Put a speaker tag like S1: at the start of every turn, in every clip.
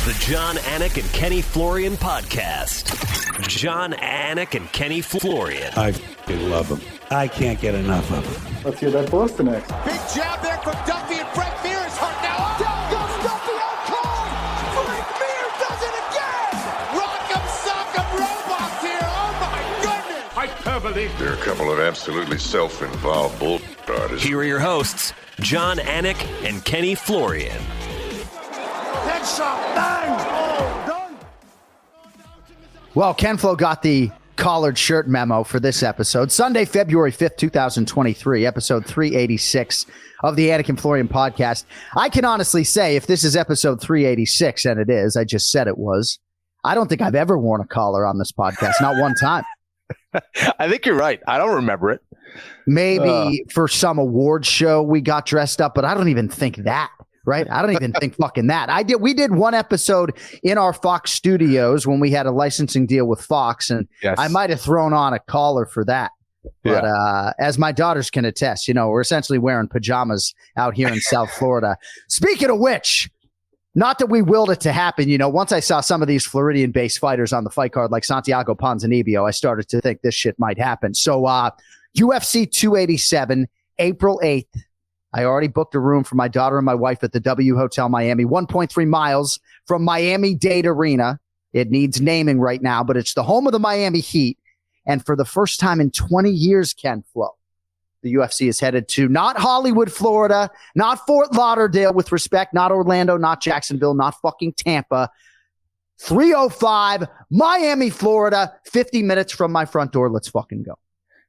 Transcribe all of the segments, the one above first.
S1: The Jon Anik and Kenny Florian Podcast. Jon Anik and Kenny Florian.
S2: I love them. I can't get enough of them.
S3: Let's hear that Boston next.
S4: Big jab there from Duffy, and Frank Mir is hurt now. Down goes Duffy, out cold. Frank Mir does it again. Rock'em sock'em robots here. Oh my goodness.
S5: Hyperbole. There are a couple of absolutely self-involved bull artists.
S1: Here are your hosts, Jon Anik and Kenny Florian.
S4: Headshot, bang. Oh, done.
S6: Well, Ken Flo got the collared shirt memo for this episode. Sunday, February 5th, 2023, episode 386 of the Anik and Florian podcast. I can honestly say if this is episode 386, and it is, I just said it was, I don't think I've ever worn a collar on this podcast. Not one time.
S7: I think you're right. I don't remember it.
S6: Maybe for some award show we got dressed up, but I don't even think that. Right? I don't even think fucking that. We did one episode in our Fox studios when we had a licensing deal with Fox, and yes. I might have thrown on a collar for that. But as my daughters can attest, we're essentially wearing pajamas out here in South Florida. Speaking of which, not that we willed it to happen, once I saw some of these Floridian-based fighters on the fight card like Santiago Ponzinibbio, I started to think this shit might happen. So UFC 287, April 8th. I already booked a room for my daughter and my wife at the W Hotel Miami, 1.3 miles from Miami-Dade Arena. It needs naming right now, but it's the home of the Miami Heat. And for the first time in 20 years, Ken Flo, the UFC is headed to not Hollywood, Florida, not Fort Lauderdale, with respect, not Orlando, not Jacksonville, not fucking Tampa. 305 Miami, Florida, 50 minutes from my front door. Let's fucking go.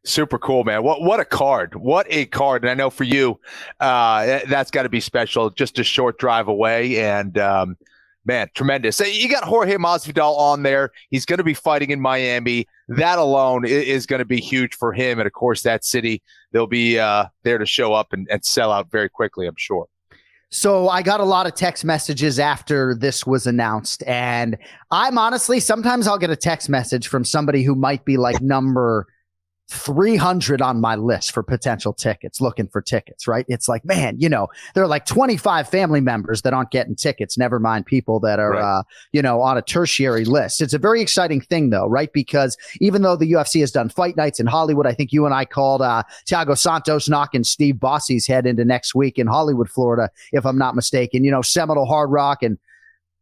S7: Super cool, man. What a card. What a card. And I know for you, that's got to be special. Just a short drive away. And, man, tremendous. You got Jorge Masvidal on there. He's going to be fighting in Miami. That alone is going to be huge for him. And, of course, that city, they'll be there to show up and sell out very quickly, I'm sure.
S6: So I got a lot of text messages after this was announced. And I'm honestly, sometimes I'll get a text message from somebody who might be like number 300 on my list for potential tickets, looking for tickets, right? It's like, man, there are like 25 family members that aren't getting tickets, never mind people that are, right. On a tertiary list. It's a very exciting thing though, right? Because even though the UFC has done fight nights in Hollywood, I think you and I called Thiago Santos knocking Steve Bossy's head into next week in Hollywood, Florida, if I'm not mistaken, Seminole Hard Rock. And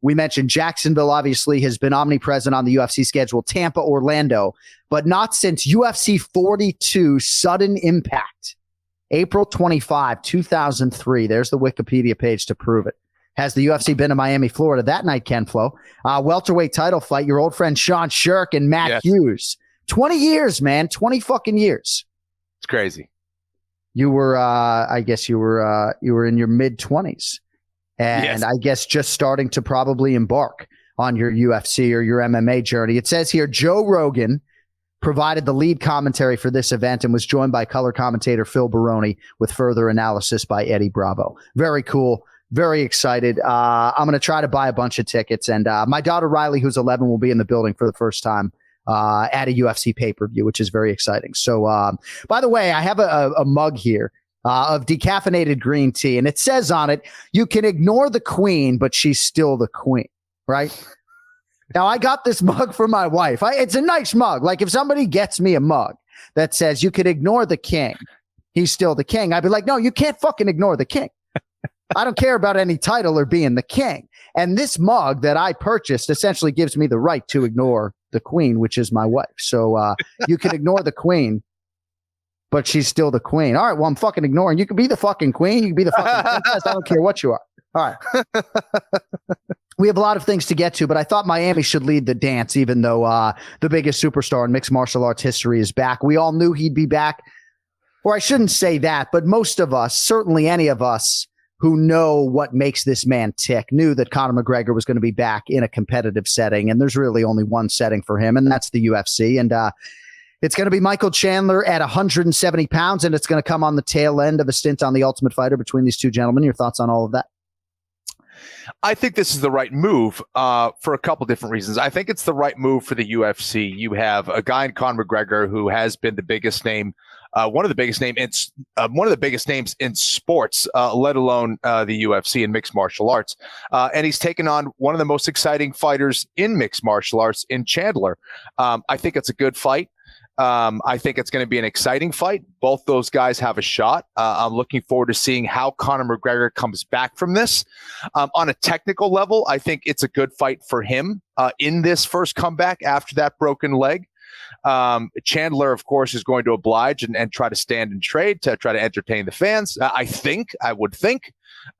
S6: we mentioned Jacksonville obviously has been omnipresent on the UFC schedule, Tampa, Orlando, but not since UFC 42 Sudden Impact, April 25, 2003. There's the Wikipedia page to prove it. Has the UFC been to Miami, Florida that night, Ken Flo? Welterweight title fight, your old friend Sean Shirk and Matt Hughes. 20 years, man, 20 fucking years.
S7: It's crazy.
S6: You were, I guess you were in your mid-20s. And yes. I guess just starting to probably embark on your UFC or your MMA journey. It says here, Joe Rogan provided the lead commentary for this event and was joined by color commentator Phil Baroni with further analysis by Eddie Bravo. Very cool. Very excited. I'm going to try to buy a bunch of tickets. And my daughter Riley, who's 11, will be in the building for the first time at a UFC pay-per-view, which is very exciting. So, by the way, I have a mug here. Of decaffeinated green tea. And it says on it, you can ignore the queen, but she's still the queen, right? Now, I got this mug for my wife. It's a nice mug. Like if somebody gets me a mug that says you can ignore the king, he's still the king, I'd be like, no, you can't fucking ignore the king. I don't care about any title or being the king. And this mug that I purchased essentially gives me the right to ignore the queen, which is my wife. So you can ignore the queen, but she's still the queen. All right, well, I'm fucking ignoring. You can be the fucking queen. You can be the fucking princess. I don't care what you are. All right. We have a lot of things to get to, but I thought Miami should lead the dance, even though the biggest superstar in mixed martial arts history is back. We all knew he'd be back. Or I shouldn't say that, but most of us, certainly any of us who know what makes this man tick, knew that Conor McGregor was going to be back in a competitive setting. And there's really only one setting for him, and that's the UFC. And it's going to be Michael Chandler at 170 pounds, and it's going to come on the tail end of a stint on The Ultimate Fighter between these two gentlemen. Your thoughts on all of that?
S7: I think this is the right move for a couple different reasons. I think it's the right move for the UFC. You have a guy in Conor McGregor who has been the biggest name, one of the biggest names in sports, let alone the UFC and mixed martial arts. And he's taken on one of the most exciting fighters in mixed martial arts in Chandler. I think it's a good fight. I think it's going to be an exciting fight. Both those guys have a shot. I'm looking forward to seeing how Conor McGregor comes back from this. On a technical level, I think it's a good fight for him in this first comeback after that broken leg. Chandler, of course, is going to oblige and try to stand and trade to try to entertain the fans. I would think.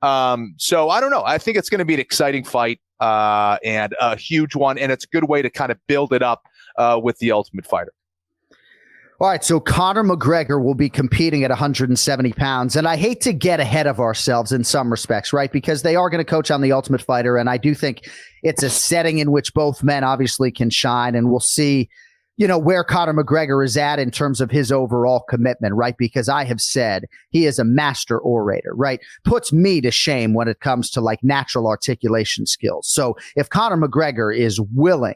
S7: So I don't know. I think it's going to be an exciting fight and a huge one. And it's a good way to kind of build it up with the Ultimate Fighter.
S6: All right, so Conor McGregor will be competing at 170 pounds, and I hate to get ahead of ourselves in some respects, right, because they are going to coach on the Ultimate Fighter, and I do think it's a setting in which both men obviously can shine, and we'll see, where Conor McGregor is at in terms of his overall commitment, right, because I have said he is a master orator, right, puts me to shame when it comes to, like, natural articulation skills. So if Conor McGregor is willing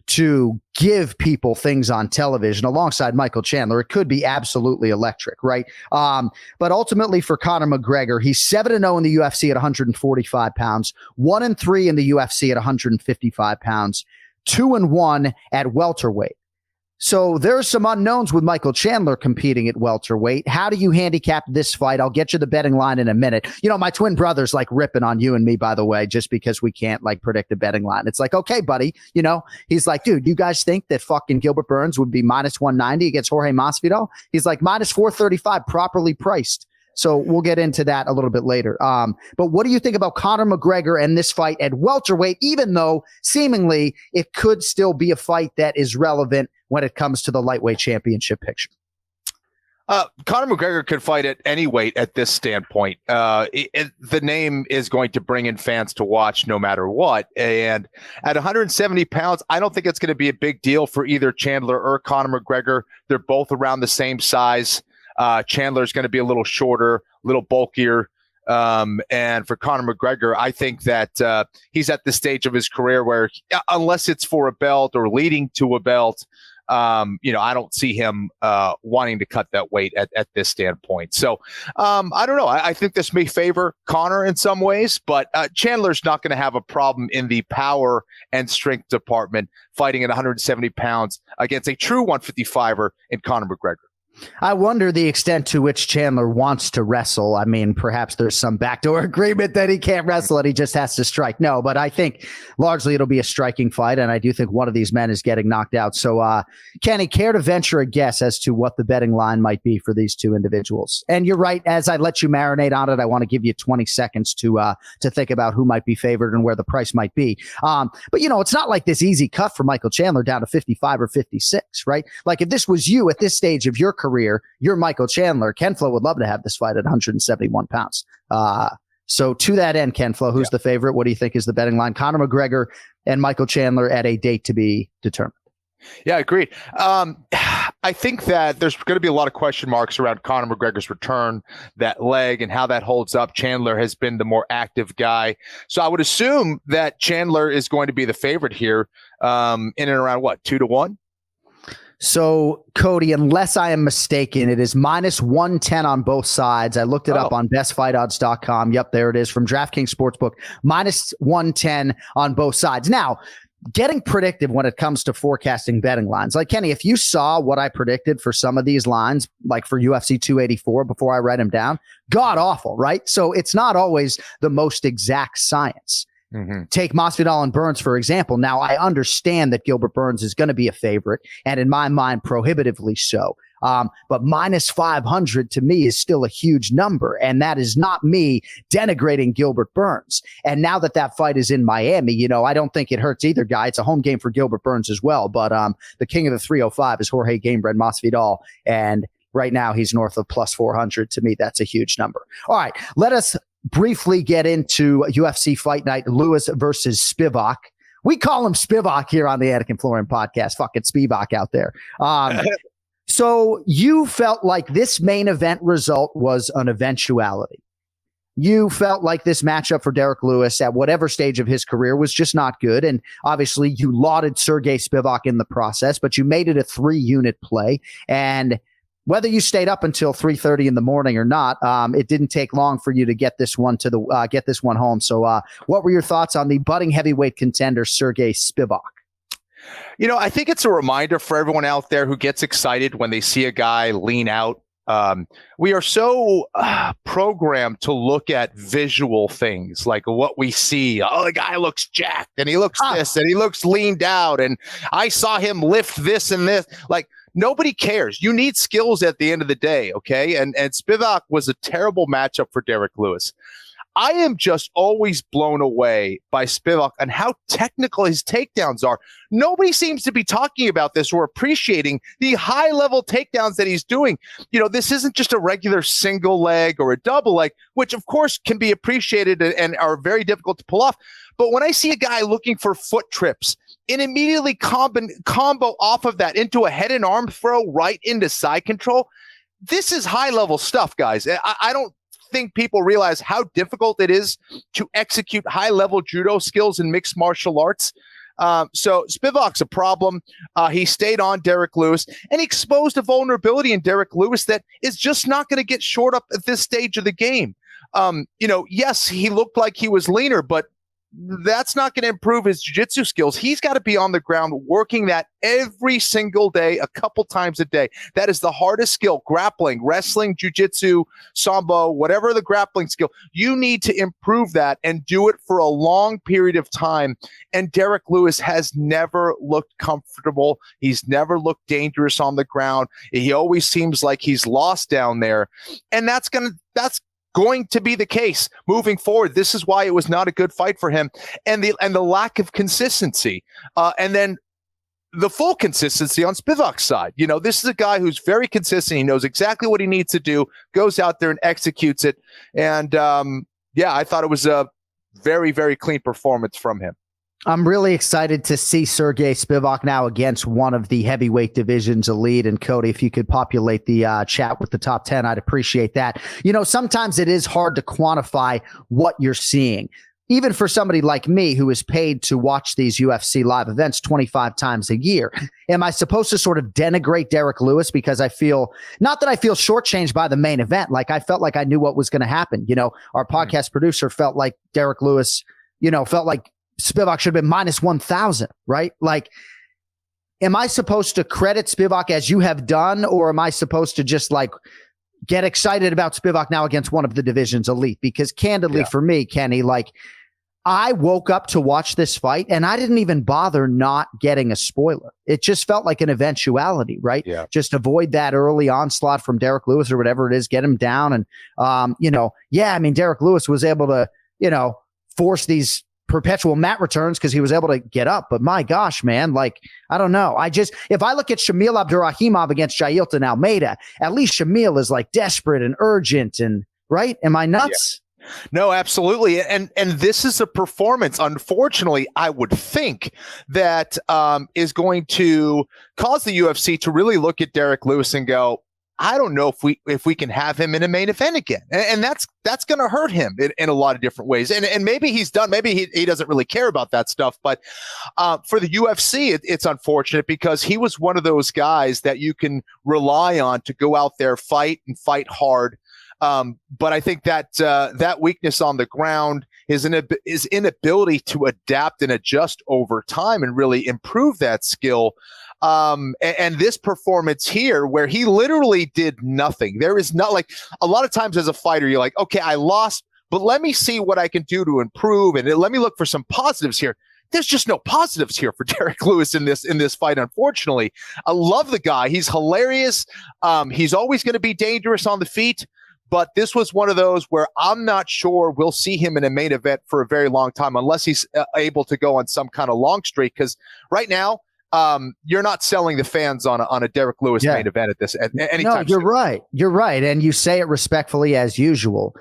S6: to give people things on television alongside Michael Chandler, it could be absolutely electric, right? But ultimately for Conor McGregor, he's 7-0 in the UFC at 145 pounds, 1-3 in the UFC at 155 pounds, 2-1 at welterweight. So there's some unknowns with Michael Chandler competing at welterweight. How do you handicap this fight? I'll get you the betting line in a minute. My twin brother's like ripping on you and me, by the way, just because we can't like predict the betting line. It's like, okay, buddy, he's like, dude, you guys think that fucking Gilbert Burns would be minus 190 against Jorge Masvidal? He's like minus 435, properly priced. So we'll get into that a little bit later. But what do you think about Conor McGregor and this fight at welterweight, even though seemingly it could still be a fight that is relevant when it comes to the lightweight championship picture?
S7: Conor McGregor could fight at any weight at this standpoint. The name is going to bring in fans to watch no matter what. And at 170 pounds, I don't think it's going to be a big deal for either Chandler or Conor McGregor. They're both around the same size. Chandler's going to be a little shorter, a little bulkier. And for Conor McGregor, I think that he's at the stage of his career where, unless it's for a belt or leading to a belt, I don't see him wanting to cut that weight at this standpoint. So I don't know. I think this may favor Conor in some ways, but Chandler's not going to have a problem in the power and strength department fighting at 170 pounds against a true 155er in Conor McGregor.
S6: I wonder the extent to which Chandler wants to wrestle. I mean, perhaps there's some backdoor agreement that he can't wrestle and he just has to strike. No, but I think largely it'll be a striking fight, and I do think one of these men is getting knocked out. So, Kenny, care to venture a guess as to what the betting line might be for these two individuals? And you're right, as I let you marinate on it, I want to give you 20 seconds to think about who might be favored and where the price might be. But, it's not like this easy cut for Michael Chandler down to 55 or 56, right? Like if this was you at this stage of your career, you're Michael Chandler. Ken Flo would love to have this fight at 171 pounds. So to that end, Ken Flo, who's the favorite? What do you think is the betting line? Conor McGregor and Michael Chandler at a date to be determined.
S7: Yeah, agreed. I think that there's going to be a lot of question marks around Conor McGregor's return, that leg, and how that holds up. Chandler has been the more active guy. So I would assume that Chandler is going to be the favorite here in and around, 2-1?
S6: So, Cody, unless I am mistaken, it is minus 110 on both sides. I looked it up on bestfightodds.com. Yep, there it is from DraftKings Sportsbook. Minus 110 on both sides. Now, getting predictive when it comes to forecasting betting lines. Like, Kenny, if you saw what I predicted for some of these lines, like for UFC 284 before I write them down, god awful, right? So it's not always the most exact science. Mm-hmm. Take Masvidal and Burns, for example. Now, I understand that Gilbert Burns is going to be a favorite, and in my mind, prohibitively so. But minus 500 to me is still a huge number, and that is not me denigrating Gilbert Burns. And now that fight is in Miami, I don't think it hurts either guy. It's a home game for Gilbert Burns as well. But the king of the 305 is Jorge Gamebred Masvidal, and right now he's north of plus 400. To me, that's a huge number. All right, let us briefly get into UFC Fight Night, Lewis versus Spivak. We call him Spivak here on the Anik and Florian podcast. Fucking Spivak out there. So you felt like this main event result was an eventuality. you felt like this matchup for Derek Lewis at whatever stage of his career was just not good. And obviously you lauded Sergey Spivak in the process, but you made it a 3-unit play. And whether you stayed up until 3:30 in the morning or not, it didn't take long for you to get this one home. So what were your thoughts on the budding heavyweight contender, Sergey Spivak?
S7: I think it's a reminder for everyone out there who gets excited when they see a guy lean out. We are so programmed to look at visual things like what we see. Oh, the guy looks jacked and he looks this and he looks leaned out. And I saw him lift this and this. Like, nobody cares. You need skills at the end of the day. Okay. And Spivak was a terrible matchup for Derek Lewis. I am just always blown away by Spivak and how technical his takedowns are. Nobody seems to be talking about this or appreciating the high-level takedowns that he's doing. This isn't just a regular single leg or a double leg, which, of course, can be appreciated and are very difficult to pull off. But when I see a guy looking for foot trips and immediately combo off of that into a head and arm throw right into side control, this is high-level stuff, guys. I don't think people realize how difficult it is to execute high-level judo skills in mixed martial arts. So Spivak's a problem. He stayed on Derek Lewis and exposed a vulnerability in Derek Lewis that is just not going to get shored up at this stage of the game. Yes, he looked like he was leaner, but that's not going to improve his jiu-jitsu skills. He's got to be on the ground working that every single day, a couple times a day. That is the hardest skill: grappling, wrestling, jiu-jitsu, sambo, whatever the grappling skill. You need to improve that and do it for a long period of time. And Derek Lewis has never looked comfortable. He's never looked dangerous on the ground. He always seems like he's lost down there. And that's going to be the case moving forward. This is why it was not a good fight for him, and the lack of consistency, and then the full consistency on Spivak's side. This is a guy who's very consistent. He knows exactly what he needs to do, goes out there and executes it. And I thought it was a very, very clean performance from him.
S6: I'm really excited to see Sergey Spivak now against one of the heavyweight division's elite. And Cody, if you could populate the chat with the top 10, I'd appreciate that. Sometimes it is hard to quantify what you're seeing. Even for somebody like me who is paid to watch these UFC live events 25 times a year, am I supposed to sort of denigrate Derek Lewis because I feel, not that I feel shortchanged by the main event, like I felt like I knew what was going to happen. Our podcast producer felt like Derek Lewis, felt like Spivak should have been minus 1,000, right? Like, am I supposed to credit Spivak as you have done, or am I supposed to just get excited about Spivak now against one of the division's elite? Because candidly, for me, Kenny, I woke up to watch this fight and I didn't even bother not getting a spoiler. It just felt like an eventuality, right? Yeah. Just avoid that early onslaught from Derek Lewis or whatever it is, get him down. And, Derek Lewis was able to, force these perpetual mat returns because he was able to get up. But my gosh, man, I don't know. If I look at Shamil Abdurrahimov against Jailton Almeida, at least Shamil is desperate and urgent and right. Am I nuts?
S7: Yeah. No, absolutely. And this is a performance, unfortunately, I would think that is going to cause the UFC to really look at Derek Lewis and go, I don't know if we can have him in a main event again. And that's going to hurt him in a lot of different ways. And maybe he's done, maybe he doesn't really care about that stuff. But for the UFC, it's unfortunate because he was one of those guys that you can rely on to go out there, fight hard. But I think that weakness on the ground, his inability to adapt and adjust over time and really improve that skill. And this performance here where he literally did nothing. There is not a lot of times as a fighter, you're like, okay, I lost, but let me see what I can do to improve. And let me look for some positives here. There's just no positives here for Derek Lewis in this fight, unfortunately. I love the guy. He's hilarious. He's always going to be dangerous on the feet. But this was one of those where I'm not sure we'll see him in a main event for a very long time unless he's able to go on some kind of long streak. Because right now, you're not selling the fans on a Derek Lewis main event at any time.
S6: No, you're right. And you say it respectfully as usual.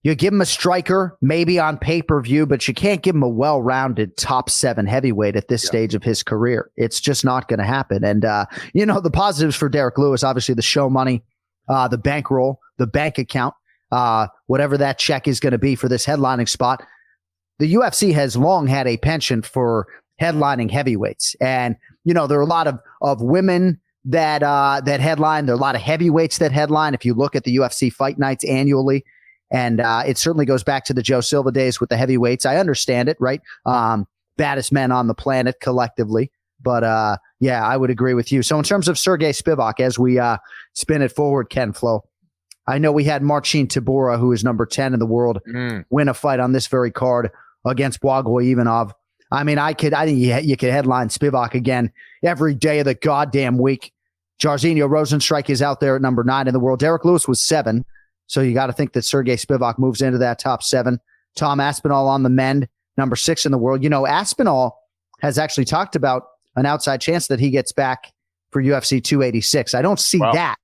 S6: You give him a striker, maybe on pay-per-view, but you can't give him a well-rounded top 7 heavyweight at this stage of his career. It's just not going to happen. And, the positives for Derek Lewis, obviously the show money, the bankroll, the bank account, whatever that check is going to be for this headlining spot. The UFC has long had a penchant for headlining heavyweights. And, there are a lot of women that headline. There are a lot of heavyweights that headline. If you look at the UFC Fight Nights annually, and it certainly goes back to the Joe Silva days with the heavyweights. I understand it, right? Baddest men on the planet collectively. But I would agree with you. So in terms of Sergey Spivak, as we spin it forward, Ken Flo, I know we had Marcin Tybura, who is number 10 in the world, win a fight on this very card against Blagoy Ivanov. I mean, I think you could headline Spivak again every day of the goddamn week. Jairzinho Rozenstruik is out there at number 9 in the world. Derek Lewis was 7. So you got to think that Sergey Spivak moves into that top 7. Tom Aspinall on the mend, number 6 in the world. Aspinall has actually talked about an outside chance that he gets back for UFC 286. I don't see that,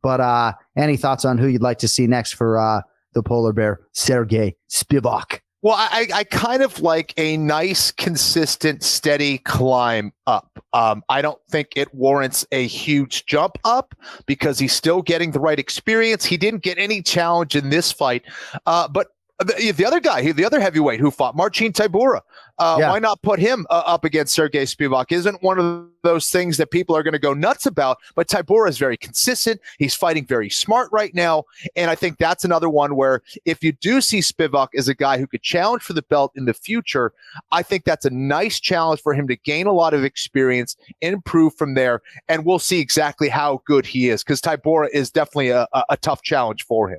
S6: but any thoughts on who you'd like to see next for the polar bear, Sergey Spivak?
S7: Well, I kind of like a nice, consistent, steady climb up. I don't think it warrants a huge jump up because he's still getting the right experience. He didn't get any challenge in this fight, but the other guy, the other heavyweight who fought, Marcin Tybura, why not put him up against Sergey Spivak? Isn't one of those things that people are going to go nuts about, but Tybura is very consistent. He's fighting very smart right now, and I think that's another one where if you do see Spivak as a guy who could challenge for the belt in the future, I think that's a nice challenge for him to gain a lot of experience, improve from there, and we'll see exactly how good he is, because Tybura is definitely a tough challenge for him.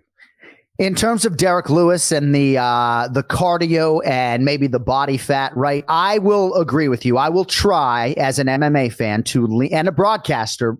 S6: In terms of Derek Lewis and the cardio and maybe the body fat, right? I will agree with you. I will try as an MMA fan and a broadcaster,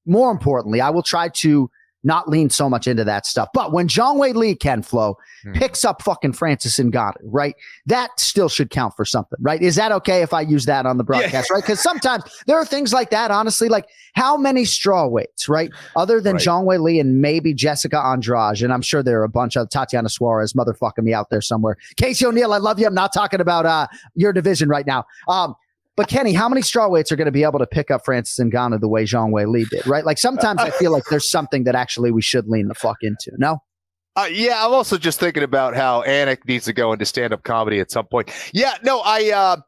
S6: more importantly, I will try to not lean so much into that stuff. But when Zhang Wei Li, Ken Flo, picks up fucking Francis Ngannou, right? That still should count for something, right? Is that okay if I use that on the broadcast, right? Because sometimes there are things like that, honestly, like how many straw weights, right? Other than Zhang Wei Li and maybe Jessica Andrade, and I'm sure there are a bunch of Tatiana Suarez motherfucking me out there somewhere. Casey O'Neill, I love you. I'm not talking about your division right now. But Kenny, how many strawweights are going to be able to pick up Francis Ngannou the way Zhang Wei Li did, right? Like sometimes I feel like there's something that actually we should lean the fuck into. No?
S7: Yeah, I'm also just thinking about how Anik needs to go into stand-up comedy at some point. Yeah, no, I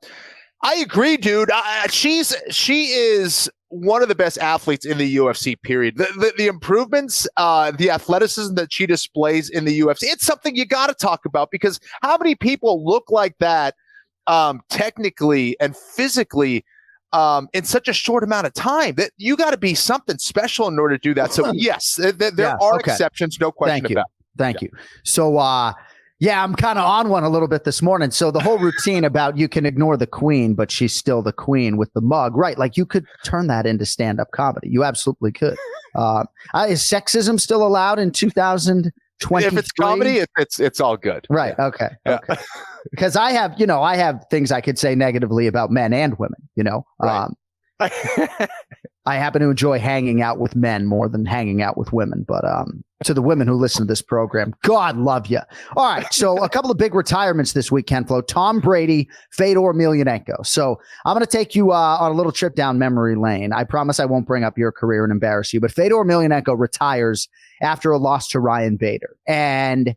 S7: agree, dude. She is one of the best athletes in the UFC, period. The improvements, the athleticism that she displays in the UFC, it's something you got to talk about, because how many people look like that technically and physically in such a short amount of time? That you got to be something special in order to do that. So yes, there are exceptions, no question about it.
S6: Thank you. So I'm kind of on one a little bit this morning. So the whole routine about you can ignore the queen, but she's still the queen with the mug, right? Like you could turn that into stand-up comedy. You absolutely could. Is sexism still allowed in 2023?
S7: If it's comedy, it's all good.
S6: Right. Okay. Because I have things I could say negatively about men and women, Right. I happen to enjoy hanging out with men more than hanging out with women. But to the women who listen to this program, God love you. All right. So a couple of big retirements this week, Ken Flo. Tom Brady, Fedor Emelianenko. So I'm going to take you on a little trip down memory lane. I promise I won't bring up your career and embarrass you. But Fedor Emelianenko retires after a loss to Ryan Bader. And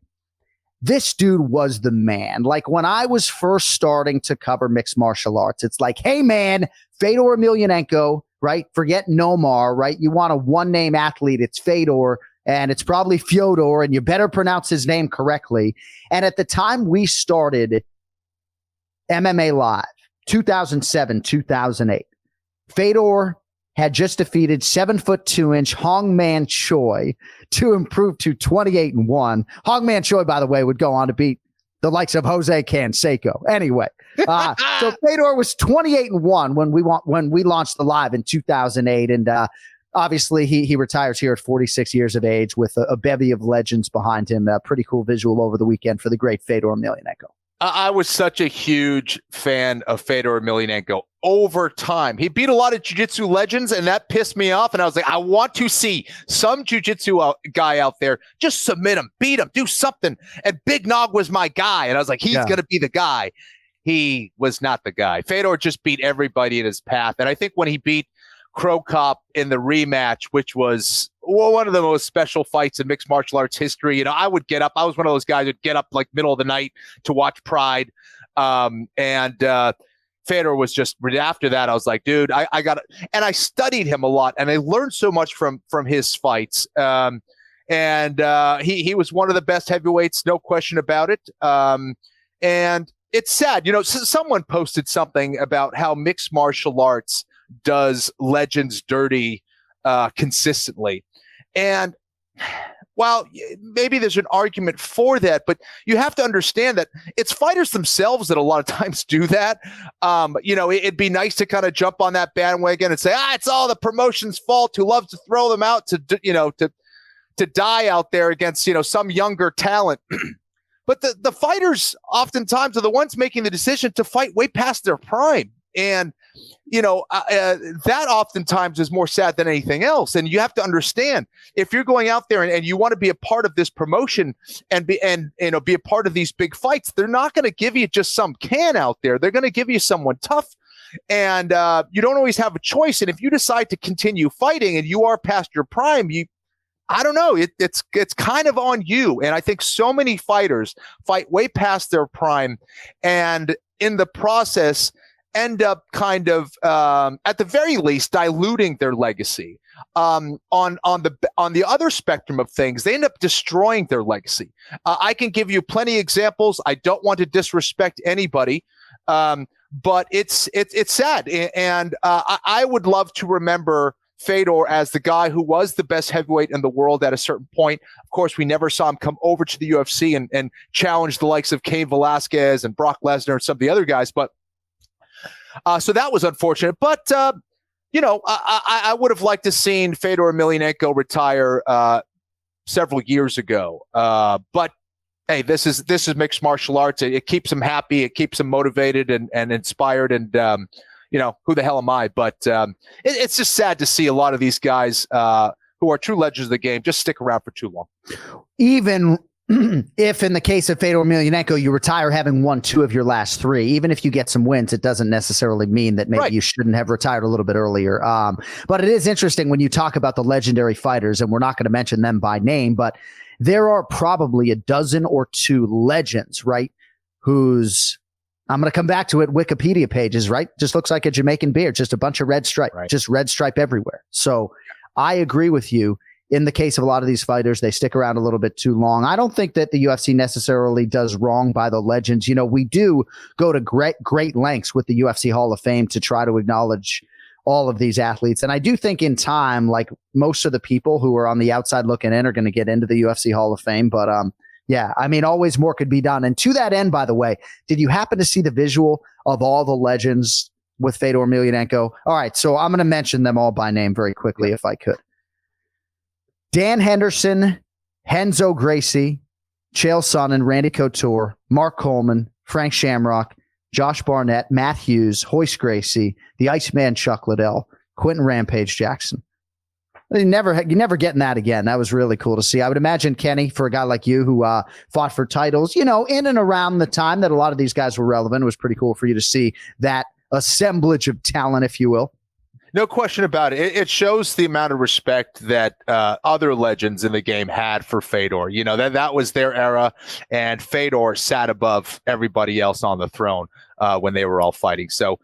S6: this dude was the man. Like when I was first starting to cover mixed martial arts, it's like, hey, man, Fedor Emelianenko, right? Forget Nomar, right? You want a one-name athlete. It's Fedor, and it's probably Fyodor, and you better pronounce his name correctly. And at the time we started MMA Live, 2007, 2008, Fedor had just defeated 7'2" Hongman Choi to improve to 28-1. Hongman Choi, by the way, would go on to beat the likes of Jose Canseco. Anyway, so Fedor was 28-1 when we launched the Live in 2008, and obviously he retires here at 46 years of age with a bevy of legends behind him. A pretty cool visual over the weekend for the great Fedor Emelianenko.
S7: I was such a huge fan of Fedor Emelianenko over time. He beat a lot of jiu-jitsu legends, and that pissed me off. And I was like, I want to see some jiu-jitsu guy out there just submit him, beat him, do something. And Big Nog was my guy. And I was like, he's going to be the guy. He was not the guy. Fedor just beat everybody in his path. And I think when he beat Crow Cop in the rematch, which was one of the most special fights in mixed martial arts history. I would get up. I was one of those guys who'd get up like middle of the night to watch Pride. Fedor was just right after that. I was like, dude, I got it. And I studied him a lot, and I learned so much from his fights. He was one of the best heavyweights, no question about it. And it's sad, someone posted something about how mixed martial arts does legends dirty consistently. And while maybe there's an argument for that, but you have to understand that it's fighters themselves that a lot of times do that. It'd be nice to kind of jump on that bandwagon and say, it's all the promotion's fault, who loves to throw them out to die out there against, some younger talent. But the fighters oftentimes are the ones making the decision to fight way past their prime. And, that oftentimes is more sad than anything else. And you have to understand, if you're going out there and you want to be a part of this promotion and be a part of these big fights, they're not going to give you just some can out there. They're going to give you someone tough. And you don't always have a choice. And if you decide to continue fighting and you are past your prime, I don't know. It's kind of on you. And I think so many fighters fight way past their prime, and in the process end up kind of, at the very least, diluting their legacy. On the other spectrum of things, they end up destroying their legacy. I can give you plenty of examples. I don't want to disrespect anybody, but it's sad. And I would love to remember Fedor as the guy who was the best heavyweight in the world at a certain point. Of course, we never saw him come over to the UFC and challenge the likes of Cain Velasquez and Brock Lesnar and some of the other guys. But so that was unfortunate. But, I would have liked to seen Fedor Emelianenko retire several years ago. But hey, this is mixed martial arts. It keeps him happy. It keeps him motivated and inspired. And, who the hell am I? But it's just sad to see a lot of these guys who are true legends of the game just stick around for too long.
S6: Even if in the case of Fedor Emelianenko, you retire having won 2 of your last 3, even if you get some wins, it doesn't necessarily mean that maybe you shouldn't have retired a little bit earlier. But it is interesting when you talk about the legendary fighters, and we're not going to mention them by name, but there are probably a dozen or 2 legends, right? Whose, I'm going to come back to it, Wikipedia pages, right? Just looks like a Jamaican beard, just a bunch of red stripe, just red stripe everywhere. So I agree with you. In the case of a lot of these fighters, they stick around a little bit too long. I don't think that the UFC necessarily does wrong by the legends. We do go to great lengths with the UFC Hall of Fame to try to acknowledge all of these athletes. And I do think in time, like most of the people who are on the outside looking in are going to get into the UFC Hall of Fame. But yeah, I mean, always more could be done. And to that end, by the way, did you happen to see the visual of all the legends with Fedor Emelianenko? All right, so I'm going to mention them all by name very quickly if I could. Dan Henderson, Renzo Gracie, Chael Sonnen, Randy Couture, Mark Coleman, Frank Shamrock, Josh Barnett, Matt Hughes, Hoist Gracie, the Iceman Chuck Liddell, Quentin Rampage Jackson. You're never getting that again. That was really cool to see. I would imagine, Kenny, for a guy like you who fought for titles, in and around the time that a lot of these guys were relevant, it was pretty cool for you to see that assemblage of talent, if you will.
S7: No question about it. It shows the amount of respect that other legends in the game had for Fedor. That was their era, and Fedor sat above everybody else on the throne when they were all fighting. So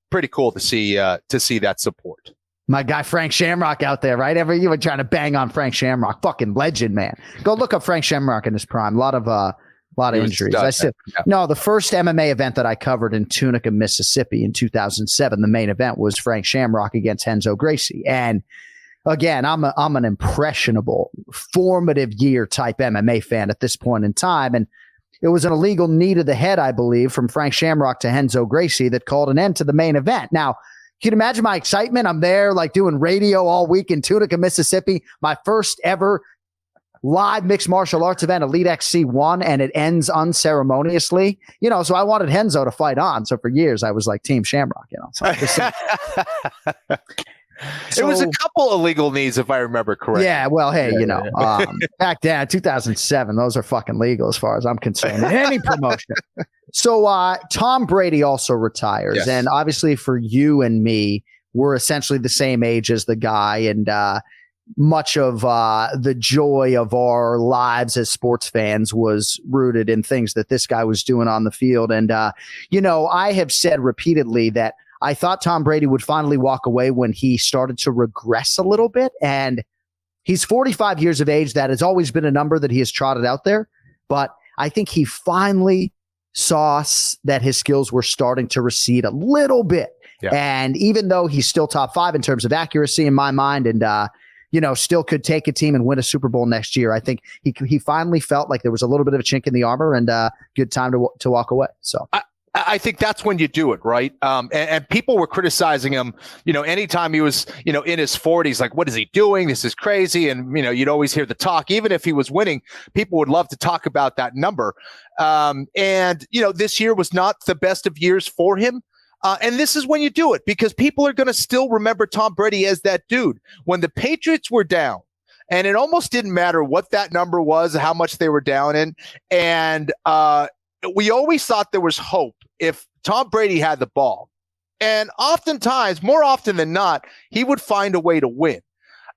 S7: pretty cool to see that support.
S6: My guy Frank Shamrock out there, right? You were trying to bang on Frank Shamrock, fucking legend, man. Go look up Frank Shamrock in his prime. A lot of injuries. The first MMA event that I covered in Tunica, Mississippi in 2007, the main event was Frank Shamrock against Renzo Gracie. And again, I'm an impressionable, formative year type MMA fan at this point in time. And it was an illegal knee to the head, I believe, from Frank Shamrock to Renzo Gracie that called an end to the main event. Now, can you imagine my excitement? I'm there like doing radio all week in Tunica, Mississippi, my first ever live mixed martial arts event, Elite XC1, and it ends unceremoniously. So I wanted Renzo to fight on. So for years, I was like Team Shamrock.
S7: It was a couple illegal knees, if I remember correctly.
S6: Yeah, well, hey, back then, 2007, those are fucking legal as far as I'm concerned in any promotion. So Tom Brady also retires. Yes. And obviously for you and me, were essentially the same age as the guy. And much of the joy of our lives as sports fans was rooted in things that this guy was doing on the field. And, I have said repeatedly that I thought Tom Brady would finally walk away when he started to regress a little bit. And he's 45 years of age. That has always been a number that he has trotted out there. But I think he finally saw that his skills were starting to recede a little bit. Yeah. And even though he's still top 5 in terms of accuracy in my mind and, still could take a team and win a Super Bowl next year, I think he finally felt like there was a little bit of a chink in the armor and good time to walk away. So
S7: I think that's when you do it, right? And people were criticizing him, anytime he was, in his 40s, like, what is he doing? This is crazy. And, you'd always hear the talk. Even if he was winning, people would love to talk about that number. This year was not the best of years for him. And this is when you do it because people are going to still remember Tom Brady as that dude. When the Patriots were down, and it almost didn't matter what that number was, how much they were down in. And we always thought there was hope if Tom Brady had the ball. And oftentimes, more often than not, he would find a way to win.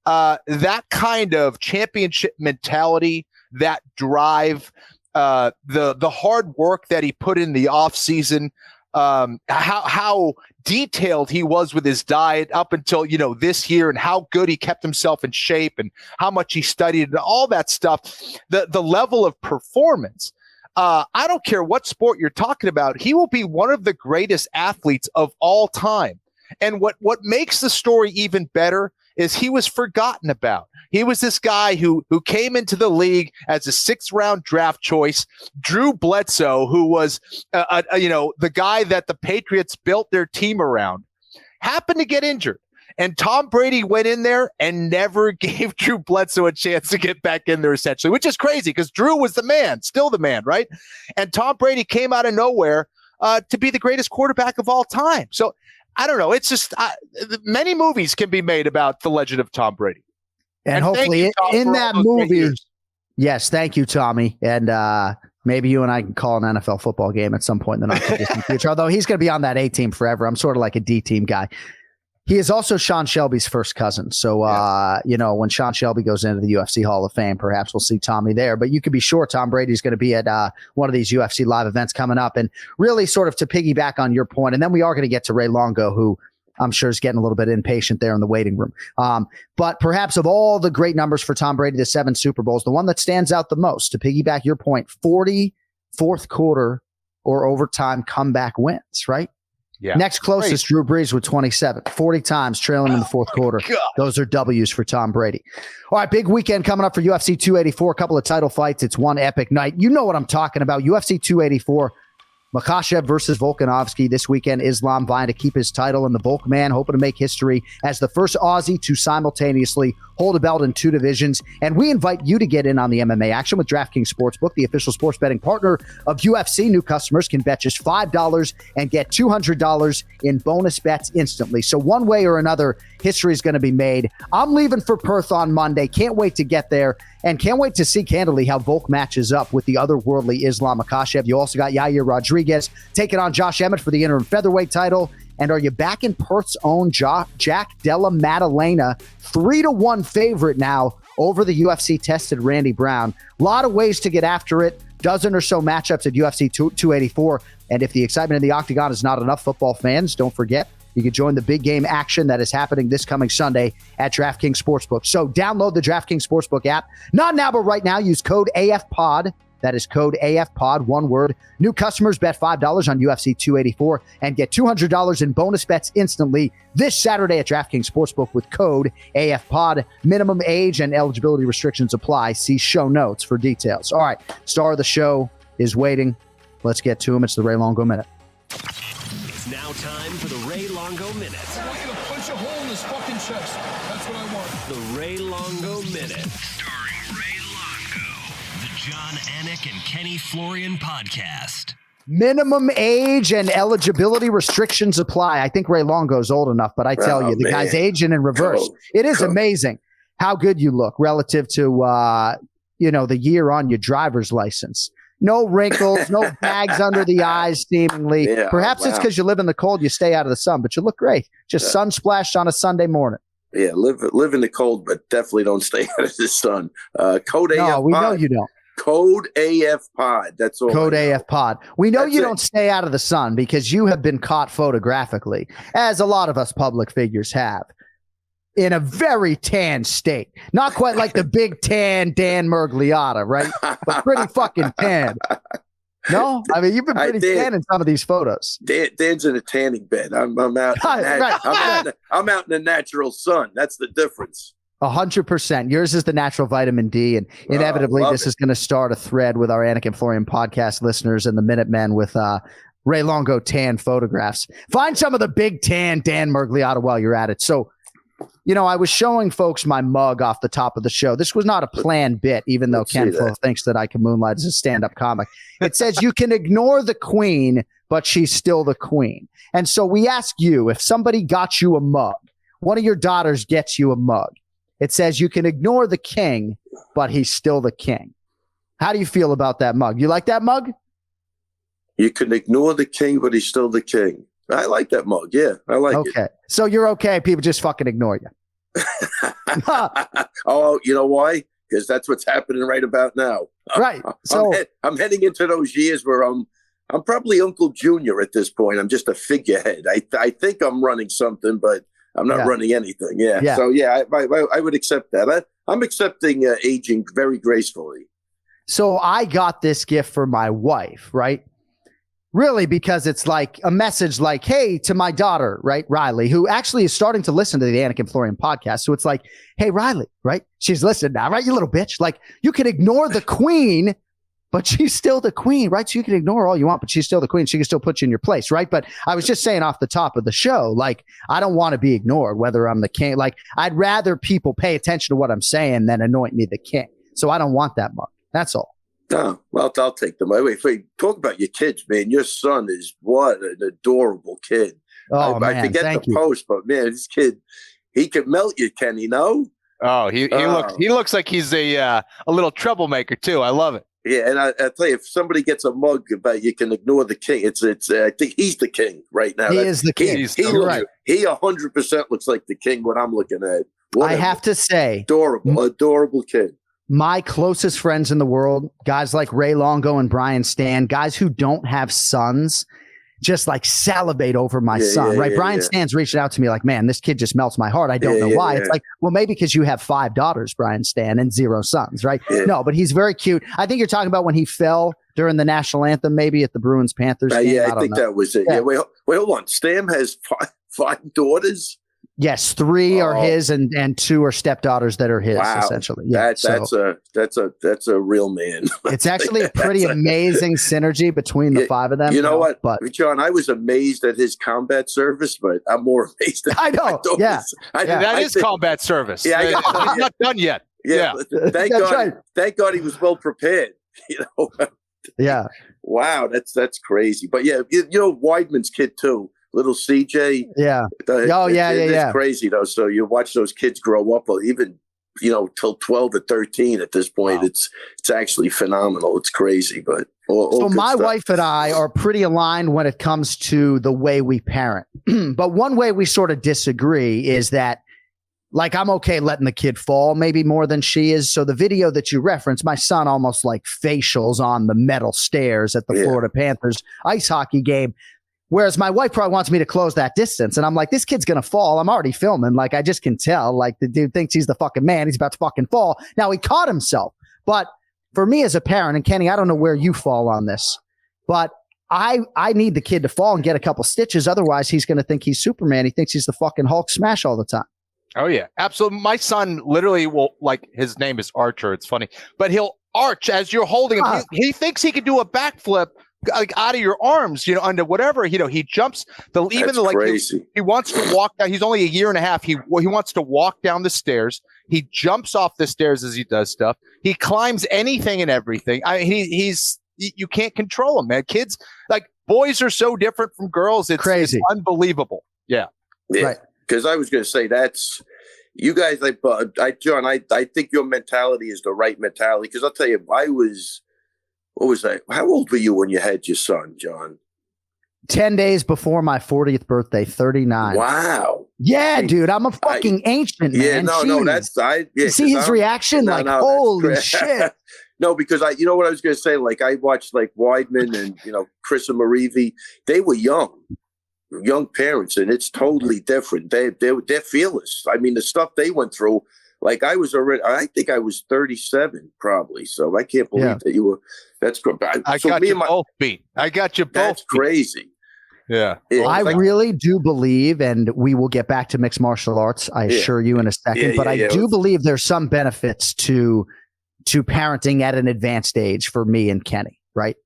S7: That kind of championship mentality, that drive, the hard work that he put in the offseason, how detailed he was with his diet up until, this year and how good he kept himself in shape and how much he studied and all that stuff, the level of performance. I don't care what sport you're talking about. He will be one of the greatest athletes of all time. And what makes the story even better is he was forgotten about. He was this guy who came into the league as a 6th round draft choice. Drew Bledsoe, who was, the guy that the Patriots built their team around, happened to get injured. And Tom Brady went in there and never gave Drew Bledsoe a chance to get back in there, essentially, which is crazy because Drew was the man, still the man, right? And Tom Brady came out of nowhere to be the greatest quarterback of all time. So I don't know. It's just many movies can be made about the legend of Tom Brady.
S6: And hopefully you, Tom, in that movie, yes, thank you, Tommy. And maybe you and I can call an NFL football game at some point in the not too distant future, although he's going to be on that A team forever. I'm sort of like a D team guy. He is also Sean Shelby's first cousin. So, when Sean Shelby goes into the UFC Hall of Fame, perhaps we'll see Tommy there. But you can be sure Tom Brady's going to be at one of these UFC live events coming up. And really sort of to piggyback on your point, and then we are going to get to Ray Longo, who I'm sure is getting a little bit impatient there in the waiting room. But perhaps of all the great numbers for Tom Brady, the 7 Super Bowls, the one that stands out the most, to piggyback your point, 40 fourth quarter or overtime comeback wins, right?
S7: Yeah.
S6: Next closest, Drew Brees with 27, 40 times trailing in the fourth quarter.
S7: God.
S6: Those are W's for Tom Brady. All right, big weekend coming up for UFC 284, a couple of title fights. It's one epic night. You know what I'm talking about. UFC 284, Makhachev versus Volkanovski this weekend. Islam vying to keep his title, and the Volk man hoping to make history as the first Aussie to simultaneously hold a belt in 2 divisions. And we invite you to get in on the MMA action with DraftKings Sportsbook, the official sports betting partner of UFC. New customers can bet just $5 and get $200 in bonus bets instantly. So one way or another, history is going to be made. I'm leaving for Perth on Monday. Can't wait to get there. And can't wait to see, candidly, how Volk matches up with the otherworldly Islam Makhachev. You also got Yair Rodriguez taking on Josh Emmett for the interim featherweight title. And are you back in Perth's own Jack Della Maddalena, 3-1 favorite now over the UFC-tested Randy Brown? A lot of ways to get after it. Dozen or so matchups at UFC 284. And if the excitement in the octagon is not enough, football fans, don't forget, you can join the big game action that is happening this coming Sunday at DraftKings Sportsbook. So download the DraftKings Sportsbook app. Not now, but right now. Use code AFPOD. That is code AFPOD, one word. New customers bet $5 on UFC 284 and get $200 in bonus bets instantly this Saturday at DraftKings Sportsbook with code AFPOD. Minimum age and eligibility restrictions apply. See show notes for details. All right, star of the show is waiting. Let's get to him. It's the Ray Longo Minute.
S1: It's now time for the Ray Longo Minute.
S4: I want you to punch a hole in his fucking chest. That's what I want.
S1: The Ray Longo Minute. Starring Ray Longo. The Jon Anik and Kenny Florian podcast.
S6: Minimum age and eligibility restrictions apply. I think Ray Longo's old enough, but I tell you, the guy's aging in reverse. It is amazing how good you look relative to, the year on your driver's license. No wrinkles, no bags under the eyes, seemingly.
S3: Yeah,
S6: Perhaps it's because you live in the cold, you stay out of the sun, but you look great. Just sun splashed on a Sunday morning.
S3: Yeah, live in the cold, but definitely don't stay out of the sun. Code AF
S6: No, we
S3: pod.
S6: know you don't.
S3: Code AF pod. That's all.
S6: Code AF pod. We know
S3: That's
S6: you
S3: it.
S6: don't stay out of the sun because you have been caught photographically, as a lot of us public figures have, in a very tan state. Not quite like the big tan Dan Mergliotta, right? But pretty fucking tan. No? I mean, you've been pretty tan in some of these photos.
S3: Dan's in a tanning bed. I'm out. I'm out in the natural sun. That's the difference.
S6: 100%. Yours is the natural vitamin D, and inevitably this is going to start a thread with our Anik and Florian podcast listeners and the Minutemen with Ray Longo tan photographs. Find some of the big tan Dan Mergliotta while you're at it. So, I was showing folks my mug off the top of the show. This was not a planned bit, even though Ken Flo thinks that I can moonlight as a stand-up comic. It says you can ignore the queen, but she's still the queen. And so we ask you, if somebody got you a mug, one of your daughters gets you a mug, it says you can ignore the king, but he's still the king. How do you feel about that mug? You like that mug?
S3: You can ignore the king, but he's still the king. I like that mug. Yeah, I like it.
S6: Okay. So you're okay. People just fucking ignore you.
S3: Oh, you know why? Because that's what's happening right about now.
S6: Right. So
S3: I'm heading into those years where I'm probably Uncle Junior at this point. I'm just a figurehead. I think I'm running something, but I'm not running anything. Yeah. So I would accept that. I'm accepting aging very gracefully.
S6: So I got this gift for my wife, right? Really, because it's like a message like, hey, to my daughter, right, Riley, who actually is starting to listen to the Anik and Florian podcast. So it's like, hey, Riley, right? She's listening now, right? You little bitch. Like, you can ignore the queen, but she's still the queen, right? So you can ignore all you want, but she's still the queen. She can still put you in your place, right? But I was just saying off the top of the show, like, I don't want to be ignored, whether I'm the king. Like, I'd rather people pay attention to what I'm saying than anoint me the king. So I don't want that mug. That's all.
S3: Oh, well, I'll take them. Wait, talk about your kids, man. Your son is what an adorable kid.
S6: Oh, man,
S3: I forget the post, but man, this kid, he could melt you, Kenny. No?
S7: Oh, he looks like he's a little troublemaker too. I love it.
S3: Yeah, and I tell you, if somebody gets a mug about you can ignore the king, it's I think he's the king right now.
S6: He is the king.
S3: He 100% looks like the king. What I'm looking at.
S6: I have to say,
S3: adorable kid.
S6: My closest friends in the world, guys like Ray Longo and Brian Stan, guys who don't have sons, just like salivate over my son, right? Brian Stan's reaching out to me like, man, this kid just melts my heart. I don't know why. It's like, well, maybe because you have 5 daughters, Brian Stan, and 0 sons, right? No, but he's very cute. I think you're talking about when he fell during the national anthem, maybe at the Bruins-Panthers game.
S3: I think that was it. Yeah. Wait, hold on. Stan has 5 daughters?
S6: Yes, 3 are his, and 2 are stepdaughters that are his.
S3: Wow.
S6: Essentially. Yeah,
S3: that's a real man.
S6: It's actually a pretty amazing synergy between the 5 of them.
S3: You know what,
S6: but
S3: John? I was amazed at his combat service, but I'm more amazed at
S6: I know.
S7: That is combat service.
S3: Yeah,
S7: he's not done yet. Yeah.
S3: Thank God. Right. Thank God he was well prepared.
S6: Yeah.
S3: Wow, that's crazy. But Weidman's kid too. Little CJ.
S6: Yeah.
S3: It's crazy though. So you watch those kids grow up, or even till 12 or 13 at this point. Wow. It's actually phenomenal. It's crazy, but all
S6: my
S3: stuff.
S6: wife and I are pretty aligned when it comes to the way we parent. But one way we sort of disagree is that, like, I'm okay letting the kid fall maybe more than she is. So the video that you referenced, my son almost like facials on the metal stairs at the Florida Panthers ice hockey game. Whereas my wife probably wants me to close that distance. And I'm like, this kid's going to fall. I'm already filming. Like, I just can tell. Like, the dude thinks he's the fucking man. He's about to fucking fall. Now, he caught himself. But for me as a parent, and Kenny, I don't know where you fall on this, but I need the kid to fall and get a couple stitches. Otherwise, he's going to think he's Superman. He thinks he's the fucking Hulk smash all the time.
S7: Oh, yeah, absolutely. My son literally will, like, his name is Archer. It's funny. But he'll arch as you're holding him. He thinks he can do a backflip, like, out of your arms, under whatever, he jumps
S3: crazy.
S7: He wants to walk down. He's only a year and a half. He wants to walk down the stairs. He jumps off the stairs as he does stuff. He climbs anything and everything. You can't control him, man. Kids, like, boys are so different from girls. It's crazy. It's unbelievable. Yeah.
S6: Right.
S3: Because I was going to say that's you guys. John, I think your mentality is the right mentality. Because I'll tell you, what was that? How old were you when you had your son, John?
S6: 10 days before my 40th birthday, 39.
S3: Wow.
S6: Yeah, dude, I'm a fucking ancient, man.
S3: Yeah, no, that's
S6: you see his reaction? Holy shit.
S3: No, because you know what I was going to say? Like, I watched like Weidman and, Chris and Marivi. They were young parents, and it's totally different. They're fearless. I mean, the stuff they went through, like I think I was 37 probably. So I can't believe that you were, that's good.
S7: I got you both beat. That's
S3: crazy.
S7: Yeah.
S6: I really do believe, and we will get back to mixed martial arts, I assure you, in a second, but I do believe there's some benefits to parenting at an advanced age for me and Kenny, right?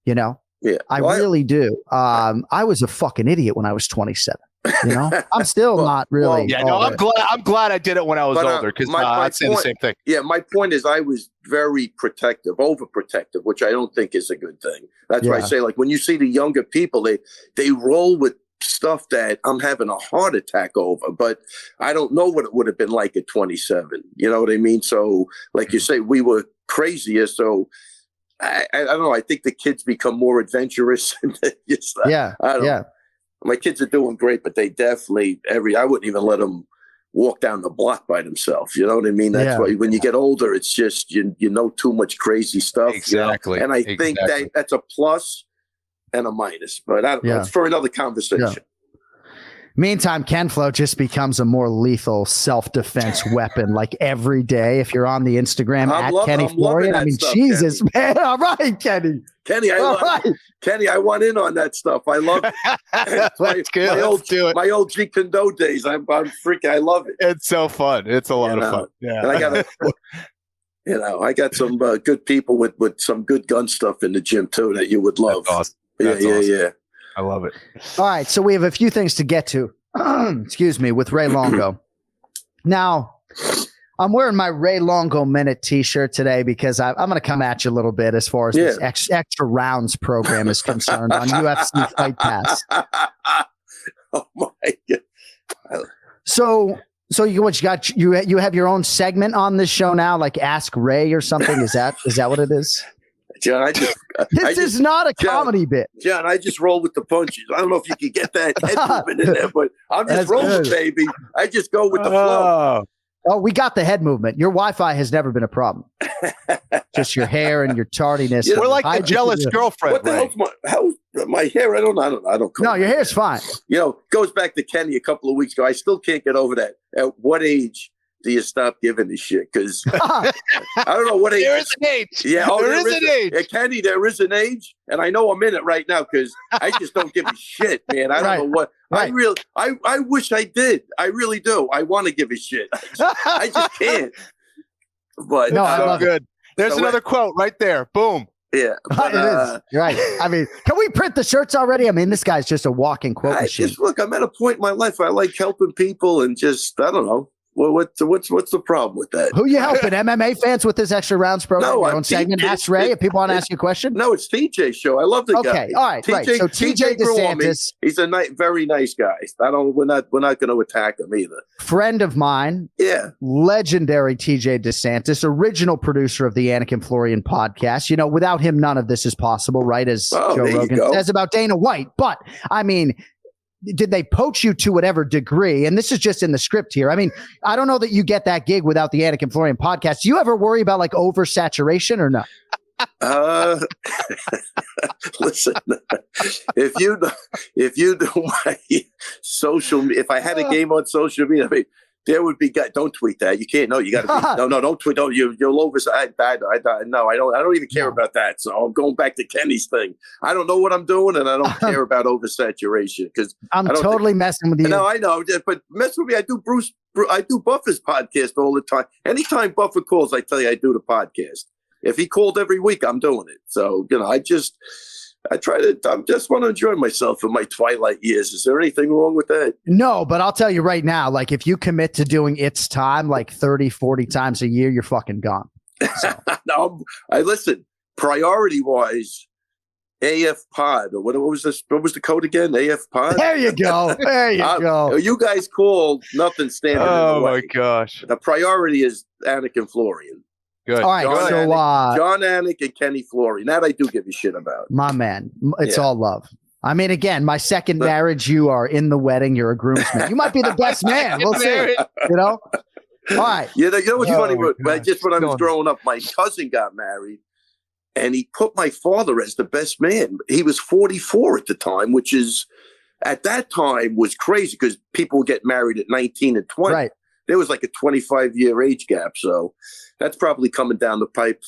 S6: Yeah. I really do. I was a fucking idiot when I was 27. I'm still not really.
S7: I'm glad I did it when I was older, because I'd say the same thing.
S3: Yeah, my point is I was very protective, overprotective, which I don't think is a good thing. That's why I say, like, when you see the younger people, they roll with stuff that I'm having a heart attack over, but I don't know what it would have been like at 27. You know what I mean? So, like you say, we were crazier. So I don't know. I think the kids become more adventurous. I don't know. My kids are doing great, but they definitely I wouldn't even let them walk down the block by themselves. You know what I mean? That's why when you get older, it's just, you know, too much crazy stuff.
S7: Exactly.
S3: And I think that's a plus and a minus, but I don't know. It's for another conversation.
S6: Yeah. Meantime, Ken Flo just becomes a more lethal self-defense weapon, like every day. If you're on the Instagram at Kenny Florian, I mean, stuff, Jesus, Kenny. Man. All right, Kenny.
S3: Kenny, I want in on that stuff. I love it.
S7: Let's do it.
S3: My old Jeet Kune Do days. I'm freaking. I love it.
S7: It's so fun. It's a lot of fun. Yeah.
S3: And I got some good people with some good gun stuff in the gym too that you would love.
S7: That's awesome.
S3: Yeah.
S7: I love it.
S6: All right, so we have a few things to get to. Excuse me, with Ray Longo. Now, I'm wearing my Ray Longo Minute T-shirt today because I'm going to come at you a little bit as far as this extra rounds program is concerned on UFC Fight Pass.
S3: Oh my God!
S6: So you got you have your own segment on this show now, like Ask Ray or something? Is that what it is?
S3: John,
S6: this is not a comedy bit.
S3: John, I just roll with the punches. I don't know if you can get that head movement in there, but I'm just rolling, baby. I just go with the flow.
S6: Oh, we got the head movement. Your Wi-Fi has never been a problem. Just your hair and your tardiness.
S7: We're like the jealous girlfriend.
S3: What the hell's my hair? I don't.
S6: No, your hair's fine.
S3: Goes back to Kenny a couple of weeks ago. I still can't get over that. At what age do you stop giving a shit? Because I don't know what age.
S7: There is an age.
S3: Yeah,
S7: there is an age.
S3: Yeah, Kenny, there is an age, and I know I'm in it right now because I just don't give a shit, man. I don't know what. Right. I wish I did. I really do. I want to give a shit. I just can't. But
S6: no, I love
S7: good. There's another quote right there. Boom.
S3: Yeah, but,
S6: it is. You're right. I mean, can we print the shirts already? I mean, this guy's just a walking quote machine.
S3: Look, I'm at a point in my life where I like helping people, and just I don't know. Well, what's the problem with that?
S6: Who you helping? MMA fans with this extra rounds program? Your own segment. Ask Ray if people want to ask you a question.
S3: No, it's TJ's show. I love the guy.
S6: Okay, all right, right. So TJ DeSantis,
S3: he's a very nice guy. We're not going to attack him either.
S6: Friend of mine.
S3: Yeah.
S6: Legendary TJ DeSantis, original producer of the Anik and Florian podcast. Without him, none of this is possible, right? As Joe Rogan says about Dana White. But I mean, did they poach you to whatever degree? And this is just in the script here. I mean, I don't know that you get that gig without the Anik and Florian podcast. Do you ever worry about like oversaturation or no?
S3: Listen, if you know my social, if I had a game on social media, I mean, there would be guys. Don't tweet that. You can't. No, you got to. No, don't tweet. Don't you'll over. No, I don't even care about that. So I'm going back to Kenny's thing. I don't know what I'm doing, and I don't care about oversaturation because
S6: I'm totally messing with you.
S3: No, I know, but mess with me. I do Buffer's podcast all the time. Anytime Buffer calls, I tell you I do the podcast. If he called every week, I'm doing it. So I just want to enjoy myself in my twilight years. Is there anything wrong with that?
S6: No, but I'll tell you right now, like if you commit to doing It's Time like 30, 40 times a year, you're fucking gone. So.
S3: No, I listen, priority wise, AF Pod, or what was this? What was the code again? AF Pod?
S6: There you go. There you go.
S3: You guys called nothing standing in the way.
S7: Oh my gosh.
S3: The priority is Anik and Florian.
S7: Good.
S6: All right.
S3: Jon Anik and Kenny Florian. That I do give a shit about.
S6: My man. It's all love. I mean, again, my second marriage, you are in the wedding. You're a groomsman. You might be the best man. We'll see. You know? All right.
S3: You know what's funny? Just when I was growing up, my cousin got married, and he put my father as the best man. He was 44 at the time, which is, at that time, was crazy because people would get married at 19 and 20.
S6: Right.
S3: There was like a 25-year age gap, so that's probably coming down the pipe.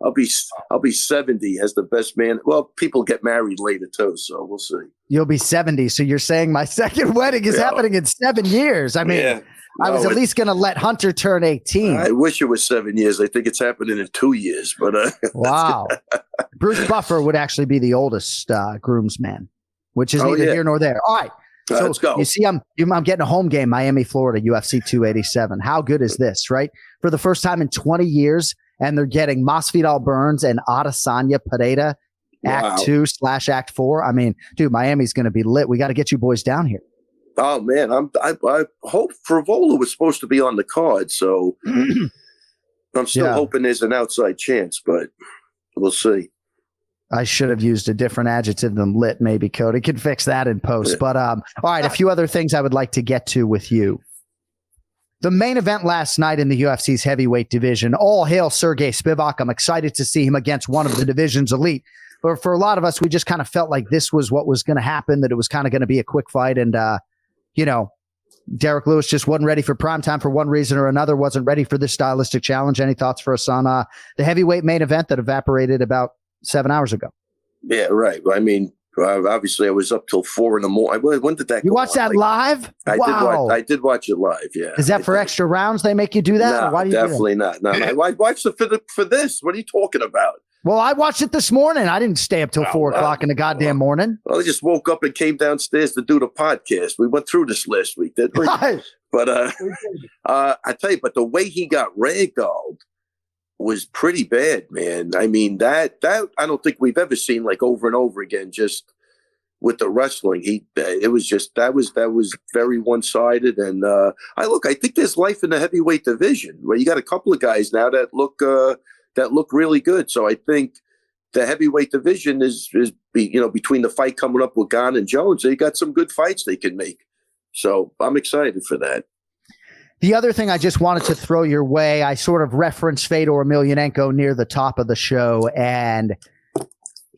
S3: I'll be 70 as the best man. Well, people get married later too, so we'll see.
S6: You'll be 70, so you're saying my second wedding is happening in 7 years. I mean, I was at least going to let Hunter turn 18.
S3: I wish it was 7 years. I think it's happening in 2 years, but
S6: wow. Bruce Buffer would actually be the oldest groomsman, which is neither here nor there. All right. So
S3: let's go.
S6: You see, I'm getting a home game, Miami, Florida, UFC 287. How good is this, right? For the first time in 20 years, and they're getting Masvidal Burns and Adesanya Pereira, Act 2/Act 4. I mean, dude, Miami's going to be lit. We got to get you boys down here.
S3: Oh man, I hope Frivola was supposed to be on the card, so I'm still hoping there's an outside chance, but we'll see.
S6: I should have used a different adjective than lit. Maybe Cody could fix that in post. But all right, a few other things I would like to get to with you. The main event last night in the UFC's heavyweight division. All hail Sergey Spivak. I'm excited to see him against one of the division's elite. But for a lot of us, we just kind of felt like this was what was going to happen, that it was kind of going to be a quick fight. And, Derek Lewis just wasn't ready for primetime for one reason or another, wasn't ready for this stylistic challenge. Any thoughts for us on the heavyweight main event that evaporated about 7 hours ago?
S3: Yeah, right. I mean, obviously I was up till 4 a.m. When did that go?
S6: You watched that live?
S3: I did watch it live. Yeah.
S6: Is that for extra rounds they make you do that?
S3: No,
S6: why do you
S3: definitely not. No, I watched it for this. What are you talking about?
S6: Well, I watched it this morning. I didn't stay up till 4 o'clock in the goddamn morning.
S3: Well, I just woke up and came downstairs to do the podcast. We went through this last week, didn't we? But I tell you, but the way he got ragdolled was pretty bad, man. I mean, that I don't think we've ever seen like over and over again. Just with the wrestling, it was just that was very one-sided. And I think there's life in the heavyweight division where you got a couple of guys now that look really good. So I think the heavyweight division is between the fight coming up with Gane and Jones, they got some good fights they can make. So I'm excited for that.
S6: The other thing I just wanted to throw your way, I sort of referenced Fedor Emelianenko near the top of the show, and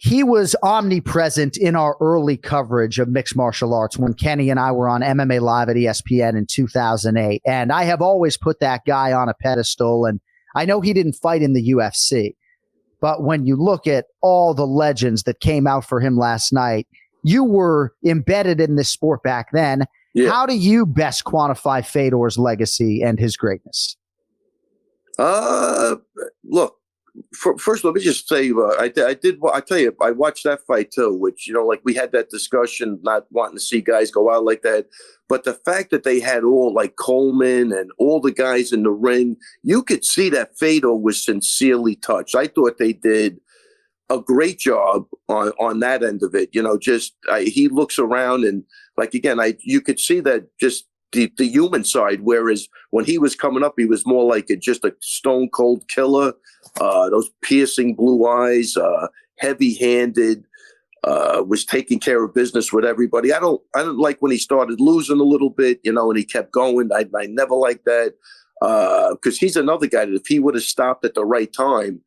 S6: he was omnipresent in our early coverage of mixed martial arts when Kenny and I were on MMA Live at ESPN in 2008. And I have always put that guy on a pedestal, and I know he didn't fight in the UFC, but when you look at all the legends that came out for him last night, you were embedded in this sport back then. Yeah. How do you best quantify Fedor's legacy and his greatness?
S3: Look, first, let me just say, I tell you, I watched that fight too, which, like we had that discussion, not wanting to see guys go out like that. But the fact that they had all like Coleman and all the guys in the ring, you could see that Fedor was sincerely touched. I thought they did a great job on that end of it. He looks around and like, again, you could see that just the human side, whereas when he was coming up, he was more like just a stone cold killer, those piercing blue eyes, heavy handed, was taking care of business with everybody. I don't like when he started losing a little bit, and he kept going. I never liked that because he's another guy that if he would have stopped at the right time,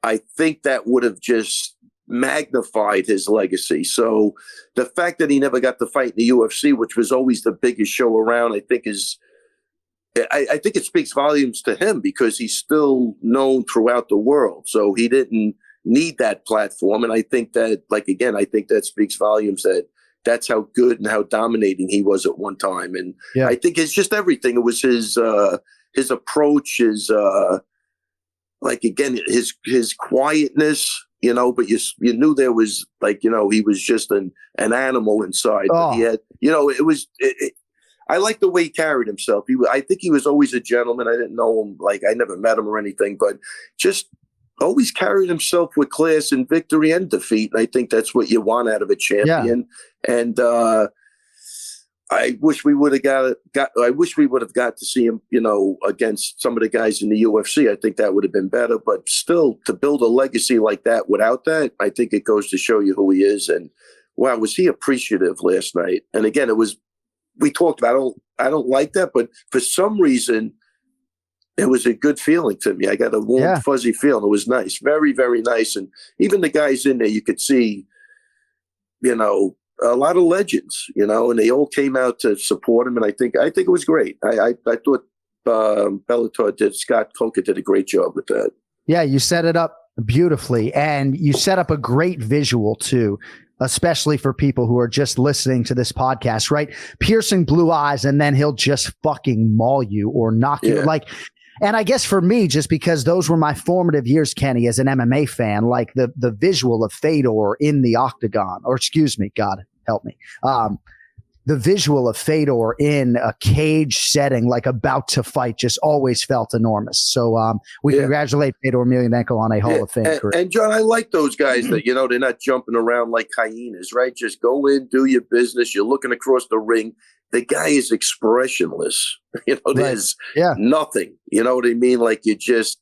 S3: I think that would have just magnified his legacy. So the fact that he never got to fight in the UFC, which was always the biggest show around, I think it speaks volumes to him because he's still known throughout the world. So he didn't need that platform. And I think that, I think that speaks volumes that's how good and how dominating he was at one time. And I think it's just everything. It was his approach, his quietness, but you knew there was he was just an animal inside. But he had, I like the way he carried himself. I think he was always a gentleman. I didn't know him, I never met him or anything, but just always carried himself with class in victory and defeat. And I think that's what you want out of a champion. Yeah. And I wish we would have I wish we would have got to see him, against some of the guys in the UFC. I think that would have been better. But still, to build a legacy like that without that, I think it goes to show you who he is. And wow, was he appreciative last night? And again, we talked about. I don't like that, but for some reason, it was a good feeling to me. I got a warm, fuzzy feeling. It was nice, very, very nice. And even the guys in there, you could see, a lot of legends, and they all came out to support him. And I think it was great. I thought Bellator Scott Coker did a great job with that. Yeah,
S6: you set it up beautifully, and you set up a great visual too, especially for people who are just listening to this podcast, right? Piercing blue eyes, and then he'll just fucking maul you or knock you. And I guess for me, just because those were my formative years, Kenny, as an MMA fan, like the visual of Fedor in the octagon, or excuse me, God help me. The visual of Fedor in a cage setting, like about to fight, just always felt enormous. So we congratulate Fedor Emelianenko on a Hall of Fame career.
S3: And John, I like those guys that, they're not jumping around like hyenas, right? Just go in, do your business. You're looking across the ring. The guy is expressionless. There's nothing. You know what I mean? Like it's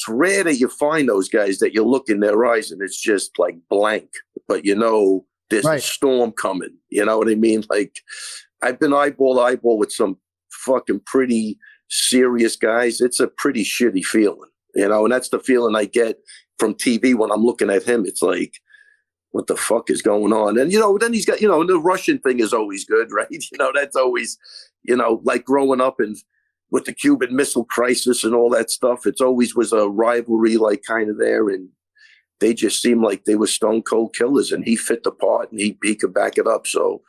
S3: rare that you find those guys that you look in their eyes and it's just like blank, but there's a storm coming. You know what I mean? Like I've been eyeball to eyeball with some fucking pretty serious guys. It's a pretty shitty feeling, and that's the feeling I get from TV when I'm looking at him. It's like, what the fuck is going on? And, then he's got, the Russian thing is always good, right? That's always, like growing up with the Cuban Missile Crisis and all that stuff. It's always was a rivalry, like kind of there. And they just seemed like they were stone cold killers, and he fit the part and he could back it up. So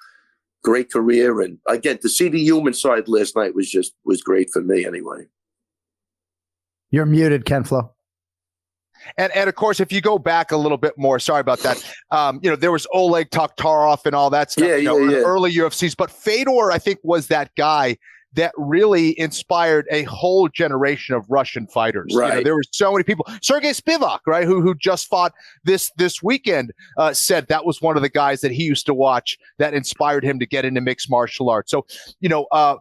S3: great career. And again, to see the human side last night was great for me anyway.
S6: You're muted, Ken Flo.
S7: And of course, if you go back a little bit more, sorry about that. There was Oleg Toktarov and all that stuff. Early UFCs, but Fedor, I think, was that guy that really inspired a whole generation of Russian fighters.
S3: Right.
S7: There were so many people. Sergey Spivak, right, who just fought this weekend, said that was one of the guys that he used to watch that inspired him to get into mixed martial arts. So,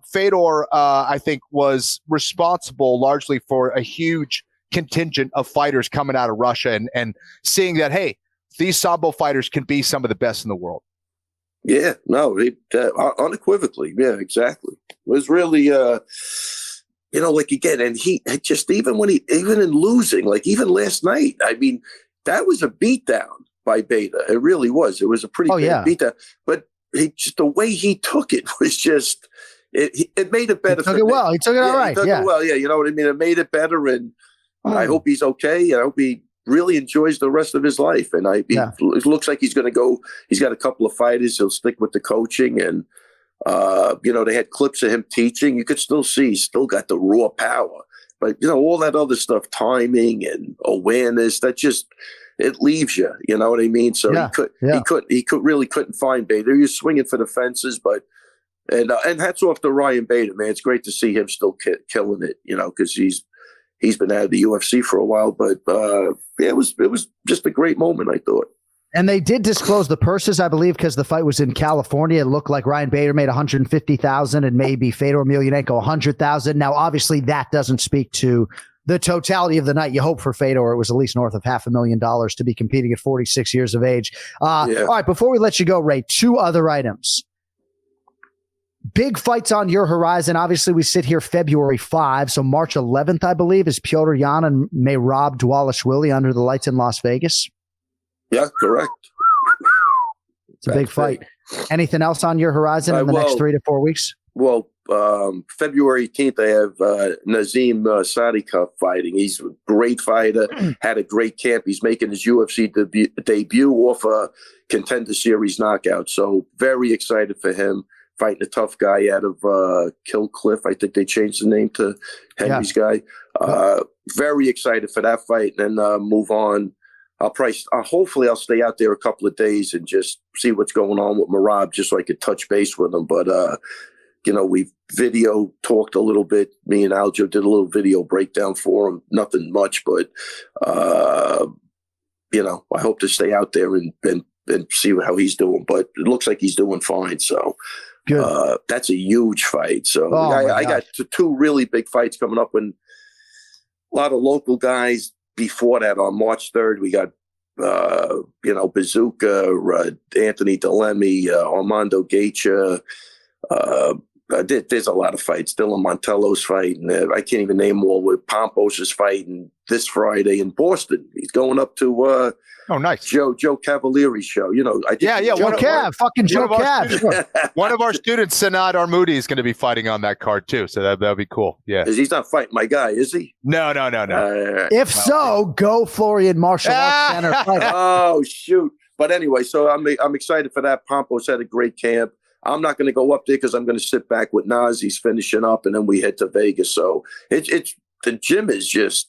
S7: Fedor, I think, was responsible largely for a huge contingent of fighters coming out of Russia and seeing that, hey, these Sambo fighters can be some of the best in the world.
S3: Yeah, no, unequivocally. Yeah, exactly. It was really, like again, and he just, even in losing, like even last night, I mean, that was a beatdown by Beta. It really was. It was a pretty big beatdown, but the way he took it was just, it made it better.
S6: He took it well. He took it all right.
S3: He took it well. Yeah. You know what I mean? It made it better. And I hope he's okay. I hope he really enjoys the rest of his life. And it looks like he's going to go. He's got a couple of fighters. He'll stick with the coaching. And, they had clips of him teaching. You could still see he's still got the raw power. But, all that other stuff, timing and awareness, that just, it leaves you. You know what I mean? So he couldn't find Beta. He was swinging for the fences, and hats off to Ryan Bader, man. It's great to see him still killing it, because he's been out of the UFC for a while, but it was just a great moment, I thought.
S6: And they did disclose the purses, I believe, because the fight was in California. It looked like Ryan Bader made $150,000 and maybe Fedor Emelianenko $100,000. Now, obviously, that doesn't speak to the totality of the night. You hope for Fedor it was at least north of $500,000 to be competing at 46 years of age. All right, before we let you go, Ray, two other items. Big fights on your horizon. Obviously, we sit here February 5, so March 11th, I believe, is Piotr Jan and Merab Dvalishvili under the lights in Las Vegas.
S3: Yeah, correct.
S6: It's a big fight. Anything else on your horizon in the next 3 to 4 weeks?
S3: Well, February 18th, I have Nazim Sadikov fighting. He's a great fighter, had a great camp. He's making his UFC debut off a Contender Series knockout. So very excited for him. Fighting a tough guy out of Kill Cliff. I think they changed the name to Henry's guy. Very excited for that fight, and then move on. Hopefully I'll stay out there a couple of days and just see what's going on with Merab, just so I could touch base with him. But we've video talked a little bit. Me and Aljo did a little video breakdown for him. Nothing much, but I hope to stay out there and and see how he's doing. But it looks like he's doing fine. So that's a huge fight. So I got two really big fights coming up, and a lot of local guys before that. On March 3rd, we got Bazooka, Anthony Delemy, Armando Gaethje. There's a lot of fights. Dylan Montello's fighting. I can't even name all. With Pompos is fighting this Friday in Boston. He's going up to
S7: nice
S3: Joe Cavalieri's show.
S6: Joe Cav.
S7: One of our students, Sanad Armoudi, is going to be fighting on that card too. So that'll be cool. Yeah,
S3: he's not fighting my guy, is he?
S7: No.
S6: If so, go Florian Martial Arts Center.
S3: Oh shoot! But anyway, so I'm excited for that. Pompos had a great camp. I'm not going to go up there because I'm going to sit back with Nas. He's finishing up, and then we head to Vegas. So it's the gym is just.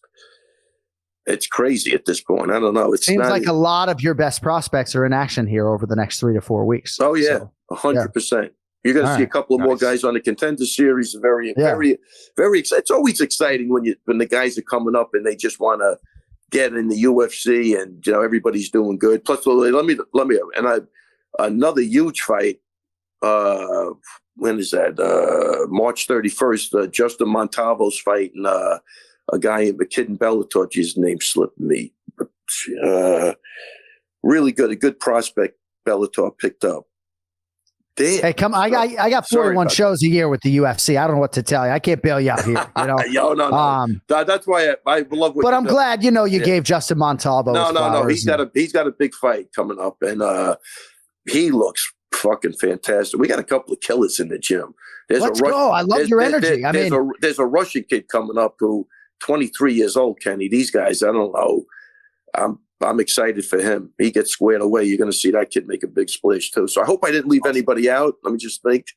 S3: It's crazy at this point. I don't know. It
S6: seems like a lot of your best prospects are in action here over the next 3 to 4 weeks.
S3: Oh yeah, 100%. You're going to see a couple of more guys on the Contender Series. Very exciting. It's always exciting when the guys are coming up and they just want to get in the UFC, and everybody's doing good. Plus, another huge fight. When is that? March 31st. Justin Montalvo's fighting. A guy in the kid in Bellator, his name slipped me. Really good, a good prospect Bellator picked up.
S6: Hey, come! I got 41 shows a year with the UFC. I don't know what to tell you. I can't bail you out here.
S3: No. That's why I love.
S6: But I'm glad you gave Justin Montalvo.
S3: No. He's got a big fight coming up, and he looks fucking fantastic. We got a couple of killers in the gym.
S6: Let's go! I love your energy.
S3: There's a Russian kid coming up who. 23 years old, Kenny. These guys, I don't know. I'm excited for him. He gets squared away. You're going to see that kid make a big splash too. So I hope I didn't leave anybody out. Let me just think.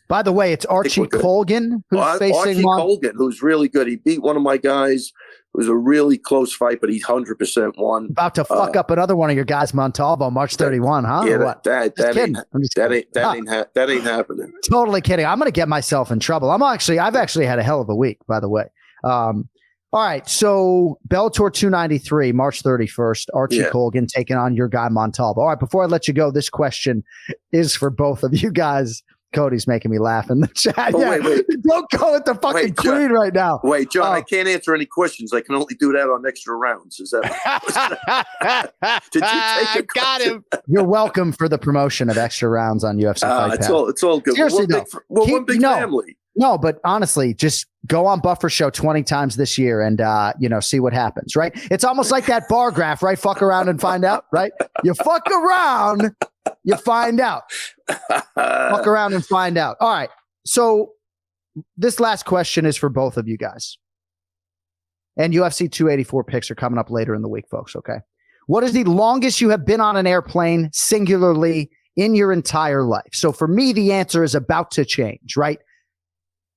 S6: By the way, it's Archie Colgan who's facing
S3: Colgan, who's really good. He beat one of my guys. It was a really close fight, but he 100% won.
S6: About to fuck up another one of your guys, Montalvo, March 31, huh?
S3: Yeah, that ain't happening.
S6: Totally kidding. I'm going to get myself in trouble. I've actually had a hell of a week, by the way. All right, so Bellator 293, March 31st, Archie Colgan taking on your guy Montalvo. All right, before I let you go, this question is for both of you guys. Cody's making me laugh in the chat. Wait. Don't go with the fucking queen right now.
S3: Wait, John, I can't answer any questions. I can only do that on extra rounds. Is that? Did you take a
S7: got him?
S6: You're welcome for the promotion of extra rounds on UFC Fight Pass.
S3: It's all good.
S6: Seriously,
S3: we're one big family.
S6: No, but honestly, just go on Buffer Show 20 times this year and, see what happens, right? It's almost like that bar graph, right? Fuck around and find out, right? You fuck around, you find out. Fuck around and find out. All right. So this last question is for both of you guys. And UFC 284 picks are coming up later in the week, folks, okay? What is the longest you have been on an airplane singularly in your entire life? So for me, the answer is about to change, right?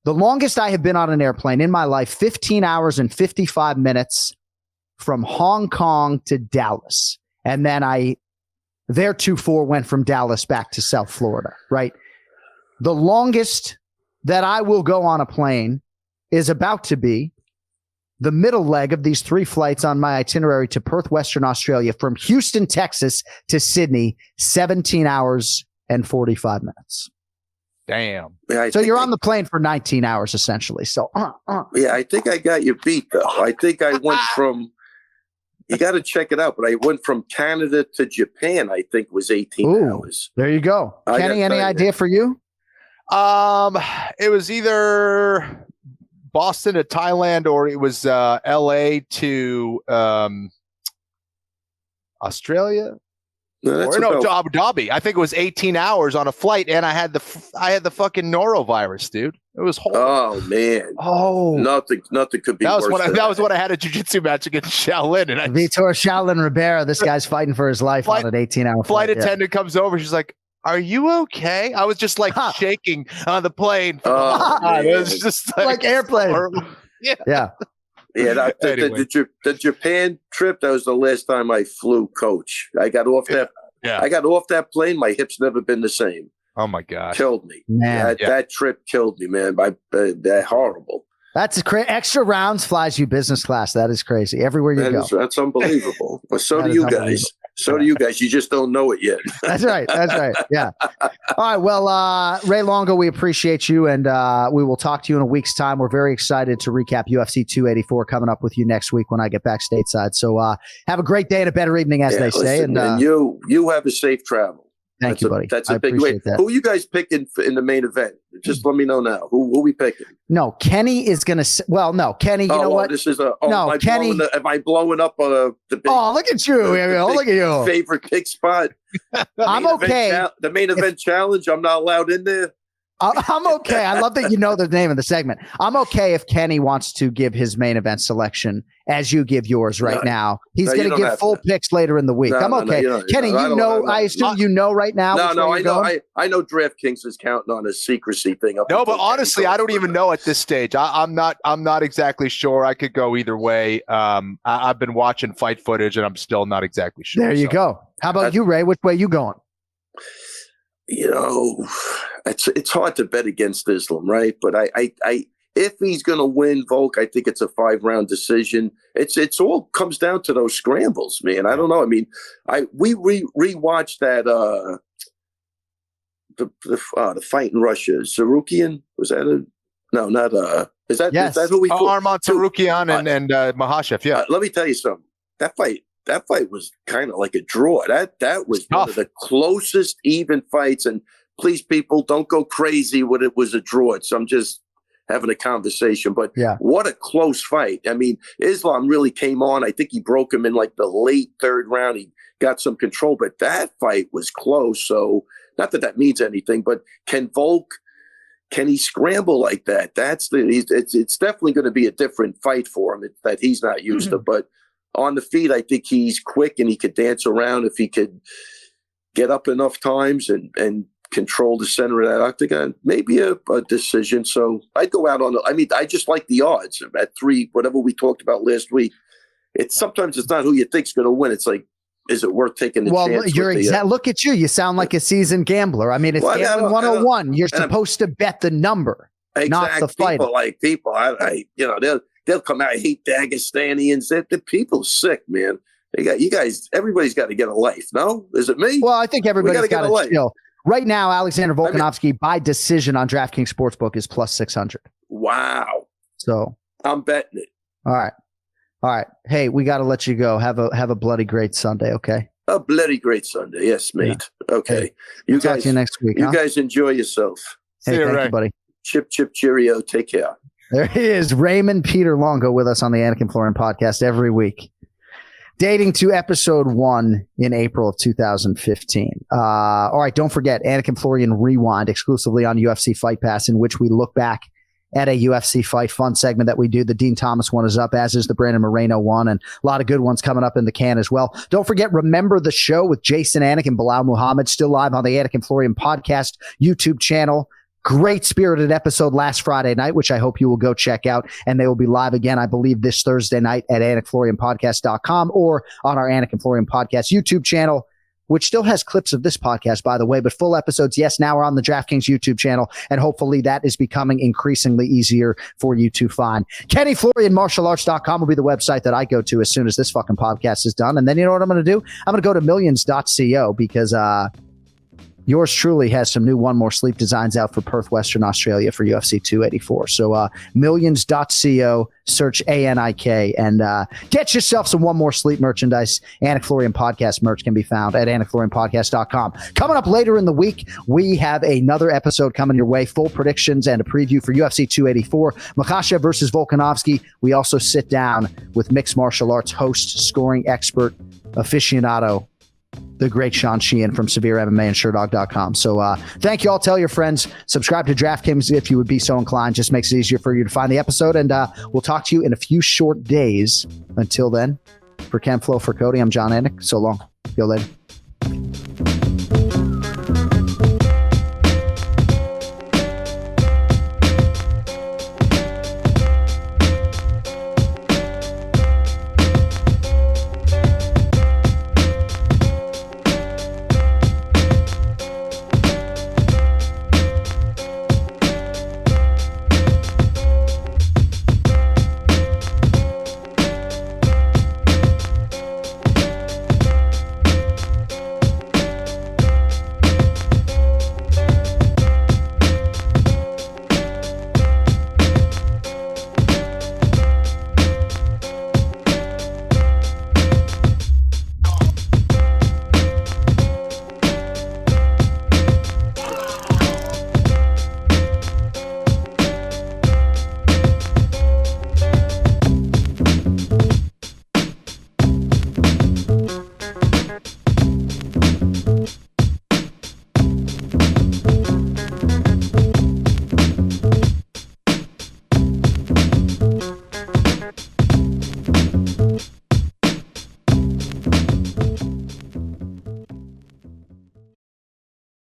S6: The longest I have been on an airplane in my life, 15 hours and 55 minutes from Hong Kong to Dallas. And then I theretofore went from Dallas back to South Florida, right? The longest that I will go on a plane is about to be the middle leg of these 3 flights on my itinerary to Perth, Western Australia, from Houston, Texas to Sydney, 17 hours and 45 minutes.
S7: Damn.
S3: Yeah,
S6: so you're on the plane for 19 hours, essentially. So,
S3: yeah, I think I got you beat, though. I think I went from, you got to check it out, but I went from Canada to Japan, I think was 18 hours.
S6: There you go. Kenny, any idea for you?
S7: It was either Boston to Thailand or it was LA to Australia. To Abu Dhabi. I think it was 18 hours on a flight, and I had the fucking norovirus, dude. It was horrible.
S3: Oh man.
S6: Oh,
S3: nothing could be worse.
S7: That was when I had a jiu-jitsu match against Shaolin, and
S6: Vitor Shaolin Rivera. This guy's fighting for his life on an 18-hour
S7: flight. Attendant comes over. She's like, "Are you okay?" I was just like shaking on the plane. It was just like
S6: airplane. Yeah.
S3: The Japan trip, that was the last time I flew coach. I got off that plane. My hips never been the same.
S7: Oh my God.
S3: Killed me. Man. That trip killed me, man. That horrible.
S6: That's extra rounds flies you business class. That is crazy. Everywhere you go.
S3: That's unbelievable. So do you guys. So do you guys. You just don't know it yet.
S6: That's right. Yeah. All right. Well, Ray Longo, we appreciate you, and we will talk to you in a week's time. We're very excited to recap UFC 284 coming up with you next week when I get back stateside. So have a great day and a better evening, as they say. And
S3: you have a safe travel.
S6: Thank you, buddy.
S3: That's a big wait. Who are you guys picking in the main event? Just let me know now. Who are we picking?
S6: No, Kenny is going to. Well, no, Kenny. You know what?
S3: This is a.
S6: No, Kenny.
S3: Am I blowing up the big?
S6: Oh, look at you! Look at you.
S3: Favorite pick spot.
S6: I'm okay.
S3: The main event challenge. I'm not allowed in there.
S6: I'm okay. I love that you know the name of the segment. I'm okay if Kenny wants to give his main event selection as you give yours right now. He's going to give full picks later in the week. I'm okay. Kenny, I assume you know right now.
S3: I know. I know DraftKings is counting on a secrecy thing.
S7: No, but honestly, I don't even know at this stage. I'm not exactly sure. I could go either way. I've been watching fight footage, and I'm still not exactly sure.
S6: There you go. How about you, Ray? Which way you going?
S3: It's hard to bet against Islam, right? But I if he's going to win Volk, I think it's a 5-round decision. It's all comes down to those scrambles, man. I don't know. I mean, we rewatched that the fight in Russia. Sarukian, was that is that who we fought?
S7: Arman Sarukian and Makhachev, yeah.
S3: Let me tell you something. That fight was kind of like a draw. That was one of the closest even fights. And please, people, don't go crazy when it was a draw. So I'm just having a conversation. But what a close fight. I mean, Islam really came on. I think he broke him in like the late third round. He got some control, but that fight was close. So not that means anything, but can he scramble like that? It's definitely going to be a different fight for him that he's not used to. But on the feet, I think he's quick and he could dance around if he could get up enough times and control the center of that octagon. Maybe a decision. So I'd go out on I just like the odds at 3, whatever we talked about last week. Sometimes it's not who you think's going to win. It's like, is it worth taking the chance?
S6: Well, look at you. You sound like a seasoned gambler. I mean, it's gambling 101. You're supposed to bet the number, not the fighter. They'll come out. I hate Dagestanians. The people sick, man. They got you guys. Everybody's got to get a life. No, is it me? Well, I think everybody's got to chill. Right now, Alexander Volkanovski by decision on DraftKings Sportsbook is plus 600.
S3: Wow.
S6: So
S3: I'm betting it.
S6: All right. Hey, we got to let you go. Have a bloody great Sunday. Okay.
S3: A bloody great Sunday. Yes, mate. Yeah. Okay.
S6: Hey, you guys. Talk to you next week.
S3: You guys enjoy yourself.
S6: Hey, thank you, buddy.
S3: Chip, cheerio. Take care.
S6: There he is, Raymond Peter Longo, with us on the Anik Florian podcast every week, dating to episode 1 in April of 2015. All right, don't forget Anik Florian Rewind exclusively on UFC Fight Pass, in which we look back at a UFC fight fun segment that we do. The Dean Thomas one is up, as is the Brandon Moreno one, and a lot of good ones coming up in the can as well. Don't forget, Remember the Show with Jason Anik and Bilal Muhammad, still live on the Anik Florian podcast YouTube channel. Great spirited episode last Friday night, which I hope you will go check out. And they will be live again, I believe, this Thursday night at AnikFlorianPodcast.com or on our Anik and Florian podcast YouTube channel, which still has clips of this podcast, by the way, but full episodes, yes, now are on the DraftKings YouTube channel. And hopefully that is becoming increasingly easier for you to find. KennyFlorianMartialArts.com will be the website that I go to as soon as this fucking podcast is done. And then you know what I'm going to do? I'm going to go to millions.co because, yours truly has some new One More Sleep designs out for Perth, Western Australia for UFC 284. So millions.co, search ANIK, and get yourself some One More Sleep merchandise. Anik Florian Podcast merch can be found at AnikFlorianPodcast.com. Coming up later in the week, we have another episode coming your way, full predictions and a preview for UFC 284, Makhachev versus Volkanovski. We also sit down with mixed martial arts host, scoring expert, aficionado, the great Sean Sheehan from Severe MMA and SureDog.com. So thank you all. Tell your friends. Subscribe to DraftKings if you would be so inclined. Just makes it easier for you to find the episode. And we'll talk to you in a few short days. Until then, for Ken Flo, for Cody, I'm Jon Anik. So long. See you later.